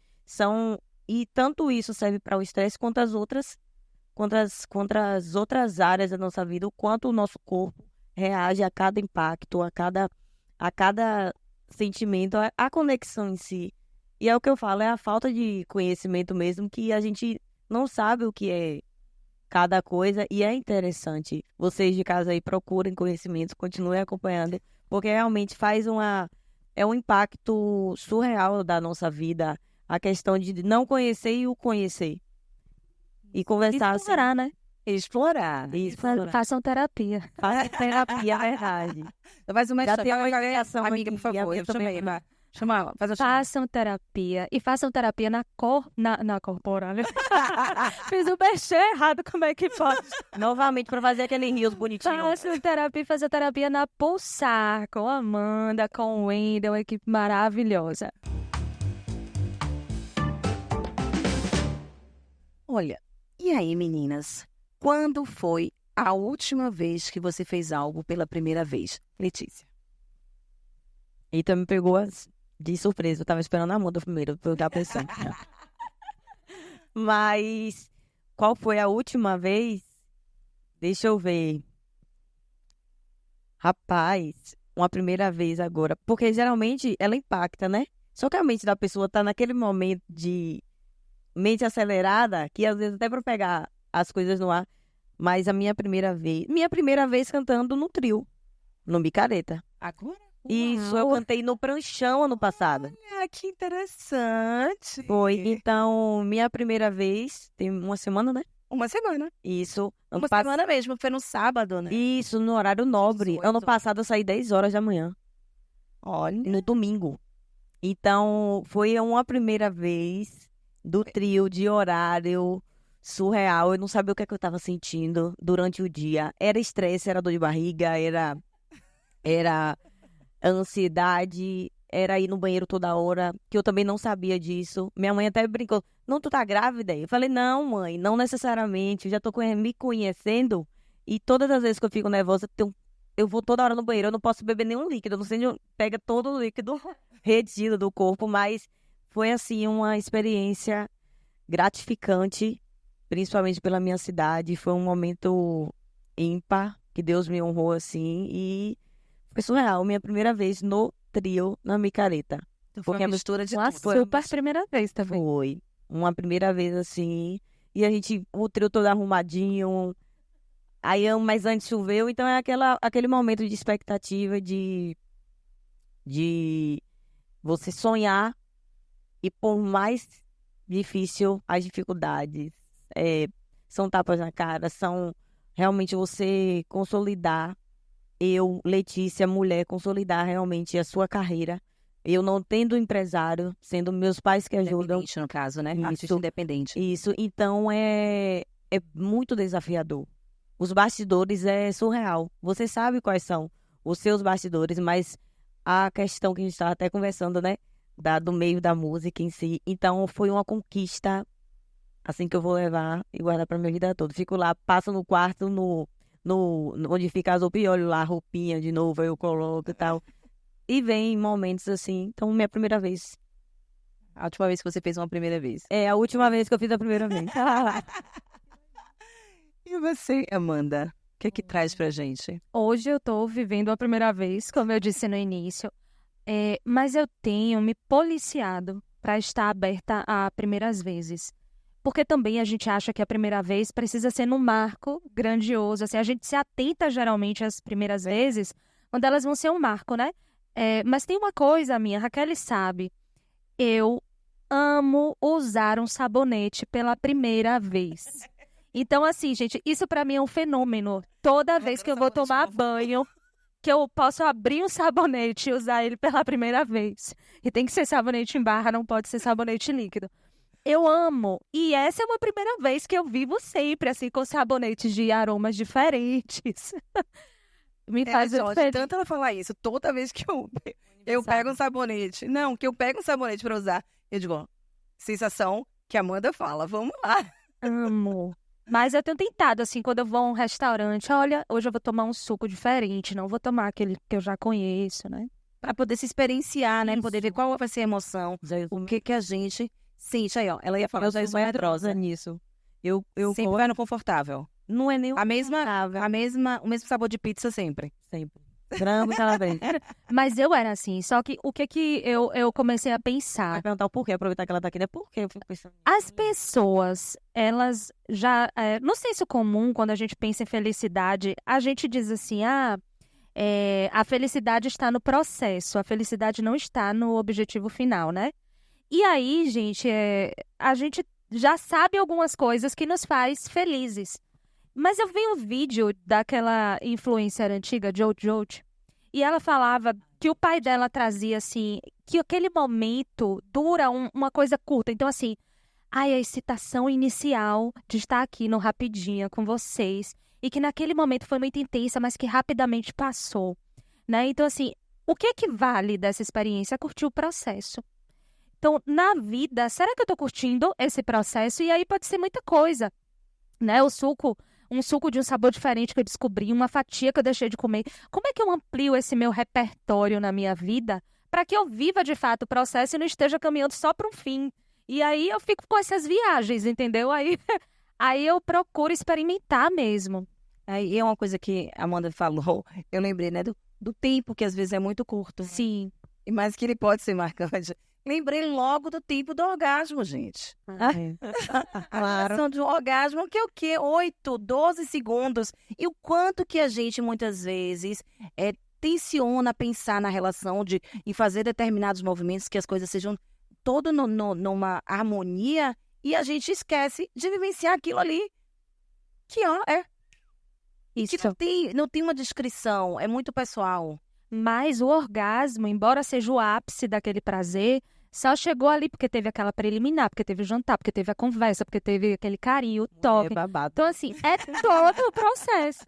E tanto isso serve para o estresse quanto as outras áreas da nossa vida, o quanto o nosso corpo reage a cada impacto, a cada sentimento, a conexão em si. E é o que eu falo, é a falta de conhecimento mesmo, que a gente não sabe o que é cada coisa, e é interessante. Vocês de casa aí procurem conhecimentos, continuem acompanhando, porque realmente é um impacto surreal da nossa vida, a questão de não conhecer e o conhecer. E conversar Explorar, assim, né? Explorar. Façam terapia. Façam terapia, é verdade. Faz uma reação, amiga, por favor. Eu chamei, chama ela. Façam terapia. E façam terapia na corporal. Fiz o mexer errado, como é que pode? Novamente, para fazer aquele rios bonitinho. Façam terapia, fazer terapia na Pulsar, com a Amanda, com o Wendel, uma equipe maravilhosa. Olha, e aí, meninas? Quando foi a última vez que você fez algo pela primeira vez? Letícia. Eita, me pegou de surpresa. Eu tava esperando a Amanda primeiro, pra eu estar pensando. Mas qual foi a última vez? Deixa eu ver. Rapaz, uma primeira vez agora. Porque geralmente ela impacta, né? Só que a mente da pessoa tá naquele momento de mente acelerada, que às vezes até pra pegar as coisas no ar. Mas a minha primeira vez cantando no trio, no Micareta. Agora? Isso, eu cantei no Pranchão ano passado. Olha, que interessante. Foi, então, minha primeira vez, tem uma semana, né? Uma semana. Isso. Semana mesmo, foi no sábado, né? Isso, no horário nobre. 18. Ano passado eu saí 10 horas da manhã. Olha. No domingo. Então, foi uma primeira vez do trio de horário surreal. Eu não sabia o que é que eu tava sentindo durante o dia. Era estresse, era dor de barriga, era ansiedade, era ir no banheiro toda hora, que eu também não sabia disso. Minha mãe até brincou, não, tu tá grávida? Eu falei, não, mãe, não necessariamente, eu já tô me conhecendo, e todas as vezes que eu fico nervosa, eu vou toda hora no banheiro, eu não posso beber nenhum líquido, eu não sei de onde pega todo o líquido retido do corpo, mas foi, assim, uma experiência gratificante, principalmente pela minha cidade, foi um momento ímpar, que Deus me honrou, assim, e foi surreal, minha primeira vez no trio, na Micareta. Foi uma mistura de tudo. Foi super primeira vez também. Foi. Uma primeira vez, assim. E o trio todo arrumadinho. Mas antes choveu, então é aquele momento de expectativa, de você sonhar. E por mais difícil as dificuldades, são tapas na cara, são realmente você consolidar. Eu, Letícia, mulher, consolidar realmente a sua carreira. Eu não tendo empresário, sendo meus pais que ajudam. Independente, no caso, né? Artista independente. Isso, então é muito desafiador. Os bastidores é surreal. Você sabe quais são os seus bastidores, mas a questão que a gente estava até conversando, né? Do meio da música em si. Então, foi uma conquista, assim, que eu vou levar e guardar pra minha vida toda. Fico lá, passo no quarto, onde fica as roupas, e olho lá a roupinha de novo, aí eu coloco e tal. E vem momentos assim. Então, minha primeira vez. A última vez que você fez uma primeira vez. É a última vez que eu fiz a primeira vez. E você, Amanda? O que traz pra gente? Hoje eu tô vivendo a primeira vez, como eu disse no início. Mas eu tenho me policiado para estar aberta a primeiras vezes. Porque também a gente acha que a primeira vez precisa ser num marco grandioso. Assim, a gente se atenta geralmente às primeiras vezes, quando elas vão ser um marco, né? Mas tem uma coisa minha, a Raquel sabe. Eu amo usar um sabonete pela primeira vez. Então, assim, gente, isso pra mim é um fenômeno. Toda vez que eu vou tomar banho, que eu posso abrir um sabonete e usar ele pela primeira vez. E tem que ser sabonete em barra, não pode ser sabonete líquido. Eu amo. E essa é uma primeira vez que eu vivo sempre, assim, com sabonetes de aromas diferentes. Me faz feliz. Tanto ela falar isso, toda vez que eu pego um sabonete. Não, que eu pego um sabonete pra usar. Eu digo, ó, sensação que a Amanda fala, vamos lá. Amo. Mas eu tenho tentado, assim, quando eu vou a um restaurante, olha, hoje eu vou tomar um suco diferente, não vou tomar aquele que eu já conheço, né? Pra poder se experienciar, né? Poder ver qual vai ser a emoção, o que a gente sente. Aí, ó, ela ia falar, eu sou medrosa nisso. Eu sempre vai no confortável. Não é nem o mesmo sabor de pizza sempre. Sempre. Frango, calabresa. Mas eu era assim, só que o que eu comecei a pensar... Vai perguntar o porquê, aproveitar que ela tá aqui, né? Por quê? Eu fico pensando... As pessoas, elas já... no senso comum, quando a gente pensa em felicidade, a gente diz assim, a felicidade está no processo, a felicidade não está no objetivo final, né? E aí, gente, a gente já sabe algumas coisas que nos faz felizes. Mas eu vi um vídeo daquela influencer antiga, Jojo, e ela falava que o pai dela trazia, assim, que aquele momento dura uma coisa curta. Então, assim, a excitação inicial de estar aqui no Rapidinha com vocês, e que naquele momento foi muito intensa, mas que rapidamente passou, né? Então, assim, o que vale dessa experiência? Curtir o processo. Então, na vida, será que eu tô curtindo esse processo? E aí pode ser muita coisa, né? Um suco de um sabor diferente que eu descobri, uma fatia que eu deixei de comer. Como é que eu amplio esse meu repertório na minha vida para que eu viva de fato o processo e não esteja caminhando só para um fim? E aí eu fico com essas viagens, entendeu? Aí eu procuro experimentar mesmo. Aí é uma coisa que a Amanda falou, eu lembrei, né, do tempo, que às vezes é muito curto. Sim. Mas que ele pode ser marcante. Lembrei logo do tempo do orgasmo, gente. Claro. São de um orgasmo que é o quê? 8, 12 segundos. E o quanto que a gente, muitas vezes, tensiona pensar na relação em fazer determinados movimentos, que as coisas sejam todo numa harmonia, e a gente esquece de vivenciar aquilo ali. Que Isso. Que não tem uma descrição, é muito pessoal. Mas o orgasmo, embora seja o ápice daquele prazer, só chegou ali porque teve aquela preliminar, porque teve o jantar, porque teve a conversa, porque teve aquele carinho, o toque. Babado. Então, assim, é todo o processo.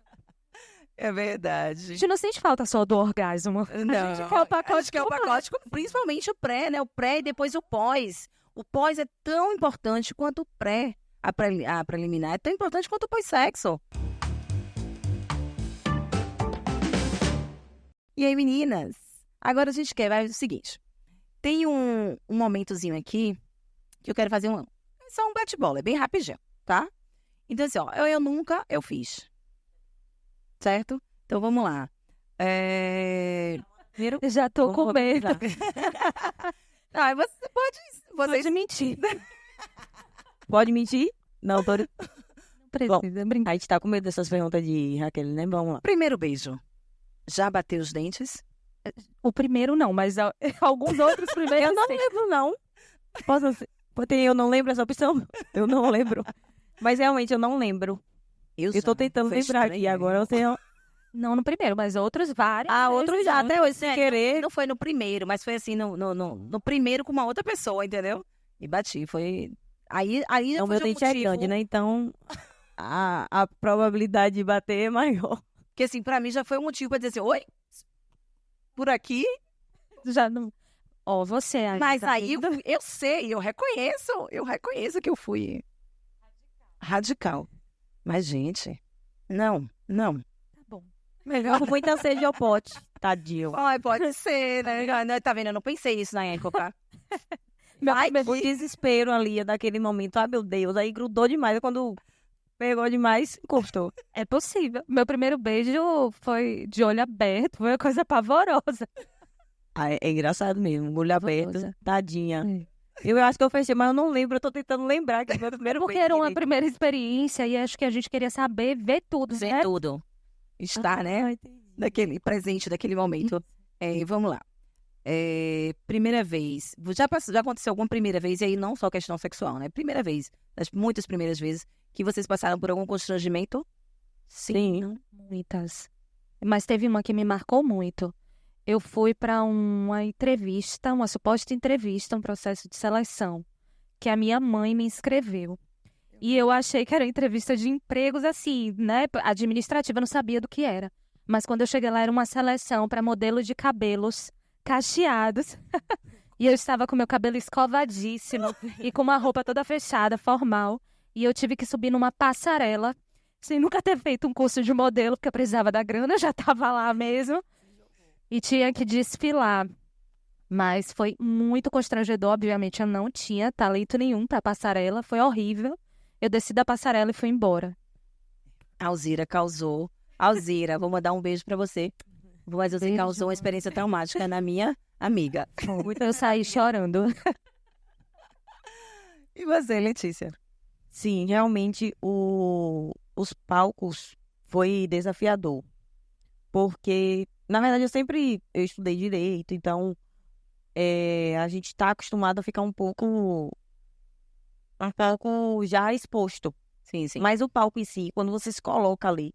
É verdade. A gente não sente falta só do orgasmo. Não, a gente quer o pacote. Acho que é o pacote, principalmente o pré, né? O pré e depois o pós. O pós é tão importante quanto o pré. A preliminar é tão importante quanto o pós-sexo. E aí, meninas, agora a gente vai o seguinte. Tem um momentozinho aqui que eu quero fazer só um bate-bola, é bem rapidinho, tá? Então, assim, ó, eu fiz. Certo? Então, vamos lá. Eu já tô com medo. Não, você pode mentir. Pode mentir? Não, tô... Não precisa brincar. A gente tá com medo dessas perguntas de Raquel, né? Vamos lá. Primeiro beijo. Já bateu os dentes? O primeiro não, mas alguns outros primeiros. Eu não lembro, não. Eu não lembro essa opção? Eu não lembro. Mas realmente eu não lembro. Eu tô tentando lembrar aqui agora. Eu tenho... Não no primeiro, mas outros vários. Outros já, até hoje, sem querer. Não foi no primeiro, mas foi assim, no primeiro com uma outra pessoa, entendeu? E bati, foi... Aí já o meu dente é grande, né? Então, a probabilidade de bater é maior. Porque assim, pra mim já foi um motivo pra dizer assim, oi, por aqui, Já não... Ó, você aí. Mas aí eu sei, eu reconheço que eu fui radical. Mas, gente, não. Tá bom. Melhor com muita sede ao pote, tadinho. Ai, pode ser, né? Tá vendo? Eu não pensei nisso na época. O desespero ali, naquele momento. Ah, meu Deus. Aí grudou demais. Quando pegou demais, encostou. É possível. Meu primeiro beijo foi de olho aberto. Foi uma coisa pavorosa. Ah, é engraçado mesmo. Olho aberto. Pavorosa. Tadinha. É. Eu acho que eu fechei, mas eu não lembro. Eu tô tentando lembrar que foi o primeiro Porque beijo era uma direito. primeira experiência e acho que a gente queria saber, ver tudo, Ver né? tudo. Estar, né? Daquele presente, daquele momento. Vamos lá. Primeira vez. Já aconteceu alguma primeira vez, e aí não só questão sexual, né? Primeira vez, das muitas primeiras vezes, que vocês passaram por algum constrangimento? Sim. Muitas. Mas teve uma que me marcou muito. Eu fui para uma entrevista, uma suposta entrevista, um processo de seleção, que a minha mãe me inscreveu. E eu achei que era entrevista de empregos, assim, né? Administrativa, eu não sabia do que era. Mas quando eu cheguei lá, era uma seleção para modelo de cabelos cacheados. E eu estava com meu cabelo escovadíssimo e com uma roupa toda fechada, formal. E eu tive que subir numa passarela, sem nunca ter feito um curso de modelo, porque eu precisava da grana, eu já estava lá mesmo. E tinha que desfilar. Mas foi muito constrangedor, obviamente eu não tinha talento nenhum para passarela, foi horrível. Eu desci da passarela e fui embora. Alzira causou. Alzira, vou mandar um beijo pra você. Mas você causou uma experiência traumática na minha amiga. Eu saí chorando. E você, Letícia? Sim, realmente os palcos foi desafiador. Porque, na verdade, eu estudei direito, então a gente está acostumado a ficar um pouco já exposto. Sim, sim. Mas o palco em si, quando você se coloca ali,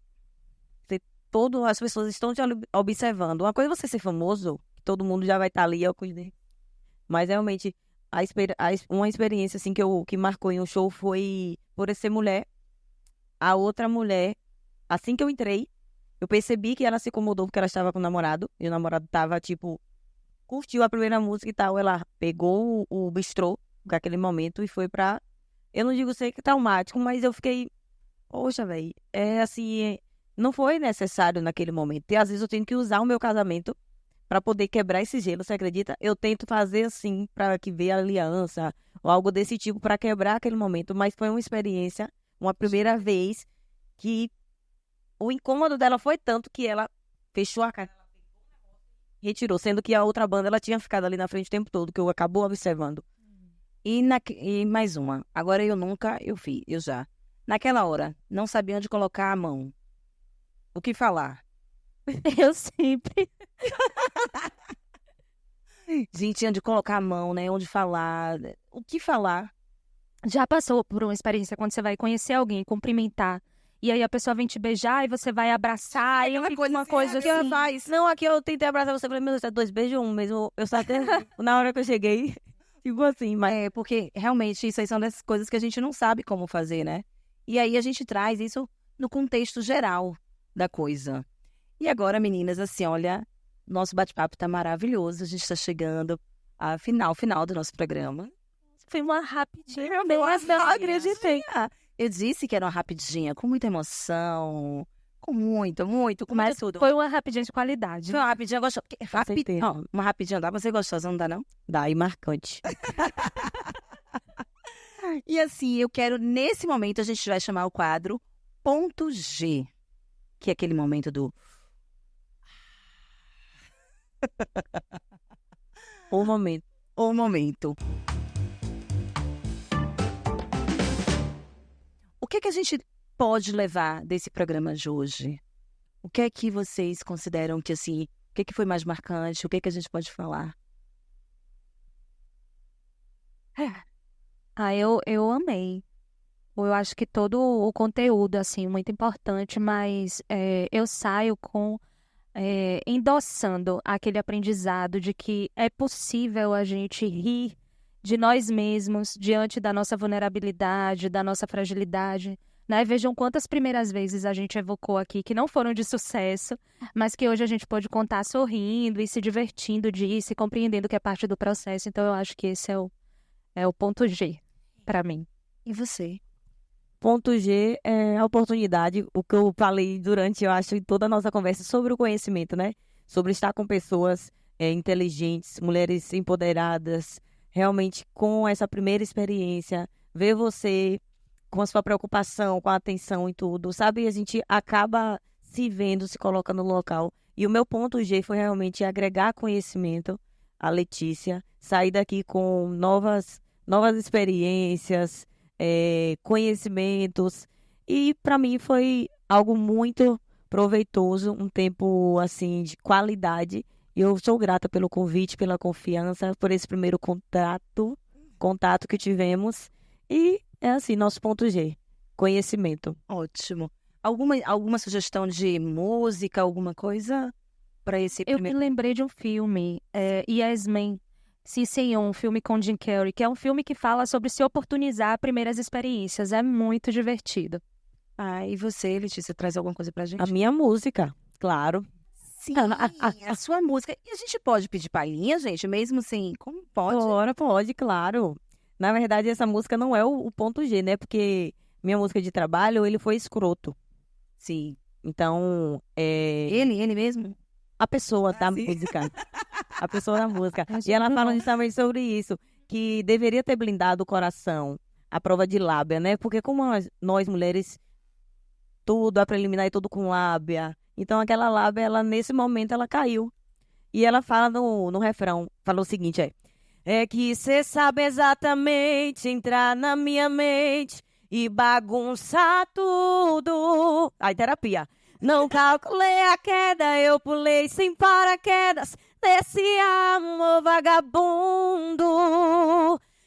as pessoas estão te observando. Uma coisa é você ser famoso, que todo mundo já vai estar ali, mas realmente uma experiência assim que marcou em um show foi por eu ser mulher. A outra mulher, assim que eu entrei, eu percebi que ela se incomodou porque ela estava com o namorado, e o namorado tava, curtiu a primeira música e tal. Ela pegou o bistrô naquele momento e foi pra... Eu não digo ser traumático, mas eu fiquei... Poxa, velho, não foi necessário naquele momento. E às vezes eu tenho que usar o meu casamento pra poder quebrar esse gelo, você acredita? Eu tento fazer assim, pra que veja aliança, ou algo desse tipo, pra quebrar aquele momento. Mas foi uma experiência, uma primeira vez, que o incômodo dela foi tanto que ela fechou a cara, retirou, sendo que a outra banda ela tinha ficado ali na frente o tempo todo, que eu acabou observando. E mais uma. Agora eu já. Naquela hora, não sabia onde colocar a mão. O que falar? Eu sempre. Gente, onde colocar a mão, né? Onde falar. O que falar? Já passou por uma experiência quando você vai conhecer alguém, cumprimentar, e aí a pessoa vem te beijar e você vai abraçar, e uma coisa assim. Ela faz. Não, aqui eu tentei abraçar você, falei, meu Deus, é 2 beijos, 1 mesmo. Eu só até na hora que eu cheguei, assim, mas... Porque realmente isso aí são dessas coisas que a gente não sabe como fazer, né? E aí a gente traz isso no contexto geral da coisa. E agora, meninas, assim, olha, nosso bate-papo tá maravilhoso, a gente tá chegando ao final do nosso programa. Foi uma rapidinha, eu não acreditei. Eu disse que era uma rapidinha, com muita emoção, com muito, mas tudo. Foi uma rapidinha de qualidade. Foi uma rapidinha gostosa. Uma rapidinha dá pra ser gostosa, não dá não? Dá, e marcante. E assim, eu quero, nesse momento, a gente vai chamar o quadro Ponto G, que é aquele momento do... O momento. O que é que a gente pode levar desse programa de hoje? O que é que vocês consideram que, assim, o que é que foi mais marcante? O que é que a gente pode falar? Eu amei. Eu acho que todo o conteúdo, assim, muito importante, mas eu saio endossando aquele aprendizado de que é possível a gente rir de nós mesmos diante da nossa vulnerabilidade, da nossa fragilidade, né? Vejam quantas primeiras vezes a gente evocou aqui que não foram de sucesso, mas que hoje a gente pode contar sorrindo e se divertindo disso e compreendendo que é parte do processo. Então, eu acho que esse é o ponto G para mim. E você? Ponto G é a oportunidade, o que eu falei durante, eu acho, em toda a nossa conversa sobre o conhecimento, né? Sobre estar com pessoas inteligentes, mulheres empoderadas, realmente com essa primeira experiência, ver você com a sua preocupação, com a atenção e tudo, sabe? A gente acaba se vendo, se coloca no local. E o meu ponto G foi realmente agregar conhecimento à Letícia, sair daqui com novas experiências, conhecimentos, e para mim foi algo muito proveitoso, um tempo assim de qualidade, e eu sou grata pelo convite, pela confiança, por esse primeiro contato que tivemos, e é assim, nosso ponto G, conhecimento. Ótimo. Alguma sugestão de música, alguma coisa para esse primeiro? Eu me lembrei de um filme, Yes Man, um filme com Jim Carrey, que é um filme que fala sobre se oportunizar primeiras experiências. É muito divertido. E você, Letícia, traz alguma coisa pra gente? A minha música, claro. Sim, a sua música. E a gente pode pedir palhinha, gente, mesmo assim? Como pode? Pode, claro. Na verdade, essa música não é o ponto G, né? Porque minha música de trabalho, ele foi escroto. Sim. Então, Ele mesmo? A pessoa da música. A pessoa da música. E ela fala justamente sobre isso, que deveria ter blindado o coração, a prova de lábia, né? Porque como nós mulheres, tudo, a preliminar é tudo com lábia. Então aquela lábia, ela nesse momento, ela caiu. E ela fala no refrão, fala o seguinte, é que cê sabe exatamente entrar na minha mente e bagunçar tudo. Aí, terapia. Não calculei a queda, eu pulei sem paraquedas nesse amor vagabundo.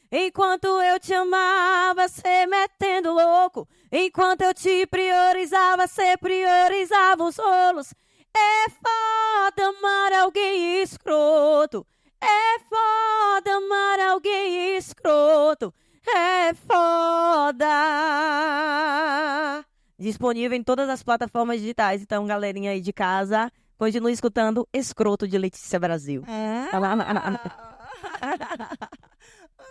Enquanto eu te amava, cê metendo louco. Enquanto eu te priorizava, cê priorizava os rolos. É foda amar alguém escroto. É foda amar alguém escroto. É foda. Disponível em todas as plataformas digitais. Então, galerinha aí de casa, continue escutando Escroto de Letícia Brasil.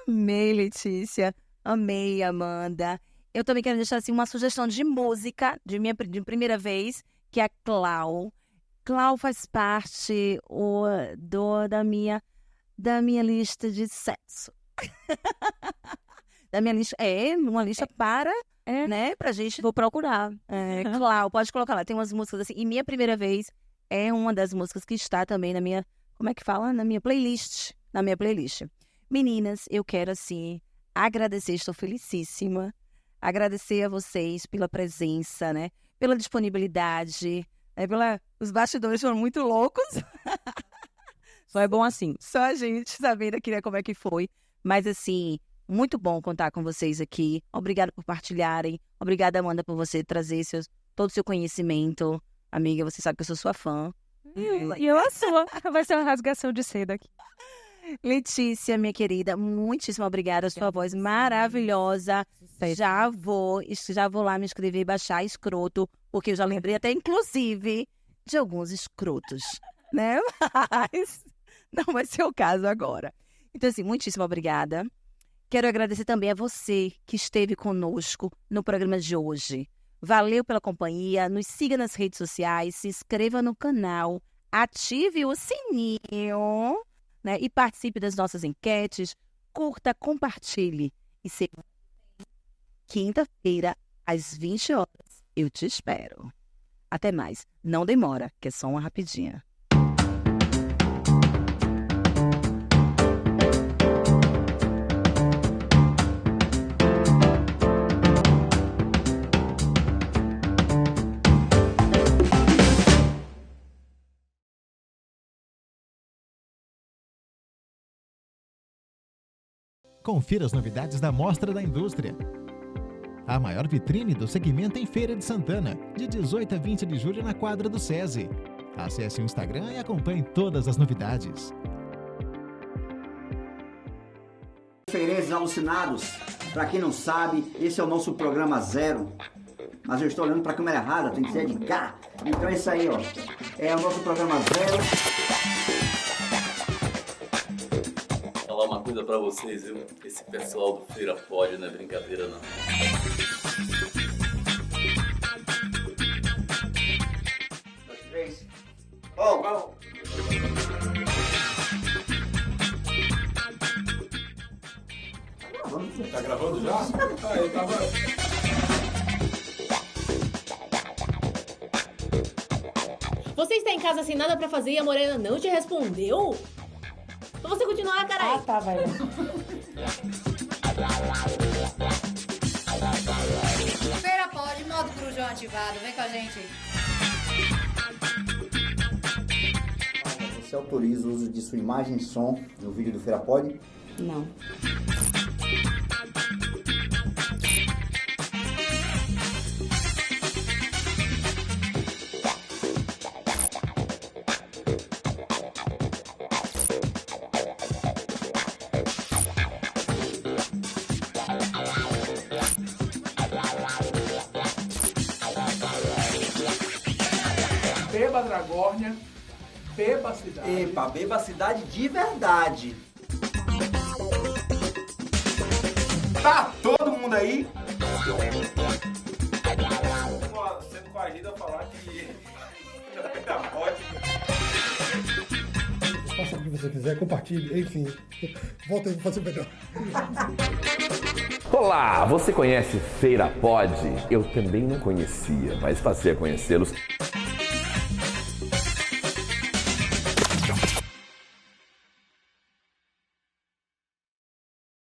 Amei, Letícia. Amei, Amanda. Eu também quero deixar assim, uma sugestão de música de primeira vez, que é a Clau. Clau faz parte da minha lista de sexo. Da minha lista. Uma lista para... né? Pra gente. Vou procurar. Clau, pode colocar lá. Tem umas músicas assim. E Minha Primeira Vez é uma das músicas que está também na minha. Como é que fala? Na minha playlist. Meninas, eu quero assim agradecer, estou felicíssima. Agradecer a vocês pela presença, né? Pela disponibilidade. Os bastidores foram muito loucos. Só é bom assim. Só a gente sabendo aqui, né, como é que foi. Mas assim. Muito bom contar com vocês aqui. Obrigada por partilharem. Obrigada, Amanda, por você trazer todo o seu conhecimento. Amiga, você sabe que eu sou sua fã. E eu a sua. Vai ser uma rasgação de seda aqui. Letícia, minha querida, muitíssimo obrigada. Sua voz maravilhosa. Já vou lá me inscrever e baixar Escroto, porque eu já lembrei até, inclusive, de alguns escrotos, né? Mas não vai ser o caso agora. Então, assim, muitíssimo obrigada. Quero agradecer também a você que esteve conosco no programa de hoje. Valeu pela companhia, nos siga nas redes sociais, se inscreva no canal, ative o sininho, né, e participe das nossas enquetes, curta, compartilhe. E quinta-feira, às 20 horas, eu te espero. Até mais. Não demora, que é só uma rapidinha. Confira as novidades da Mostra da Indústria. A maior vitrine do segmento em Feira de Santana, de 18 a 20 de julho na quadra do SESI. Acesse o Instagram e acompanhe todas as novidades. Feirenses alucinados, para quem não sabe, esse é o nosso programa 0. Mas eu estou olhando para a câmera errada, tem que ser de cá. Então é isso aí, ó. É o nosso programa zero. Falar uma coisa pra vocês, viu? Esse pessoal do Feira Pode não é brincadeira, não. 2, 3. Bom. Tá gravando já? Ah, eu tava... Você está em casa sem nada pra fazer e a Morena não te respondeu? Pra você continuar, caralho. Ah, tá, vai. Feira Pode, modo Corujão ativado. Vem com a gente. Você autoriza o uso de sua imagem e som no vídeo do Feira Pode? Não. Beba Dragórnia, beba a cidade. Epa, beba a cidade de verdade. Tá todo mundo aí? Sendo coagido a falar que Feira Pode. Faça o que você quiser, compartilhe, enfim. Volta aí pra fazer melhor. Olá, você conhece Feira Pode? Eu também não conhecia, mas passei a conhecê-los.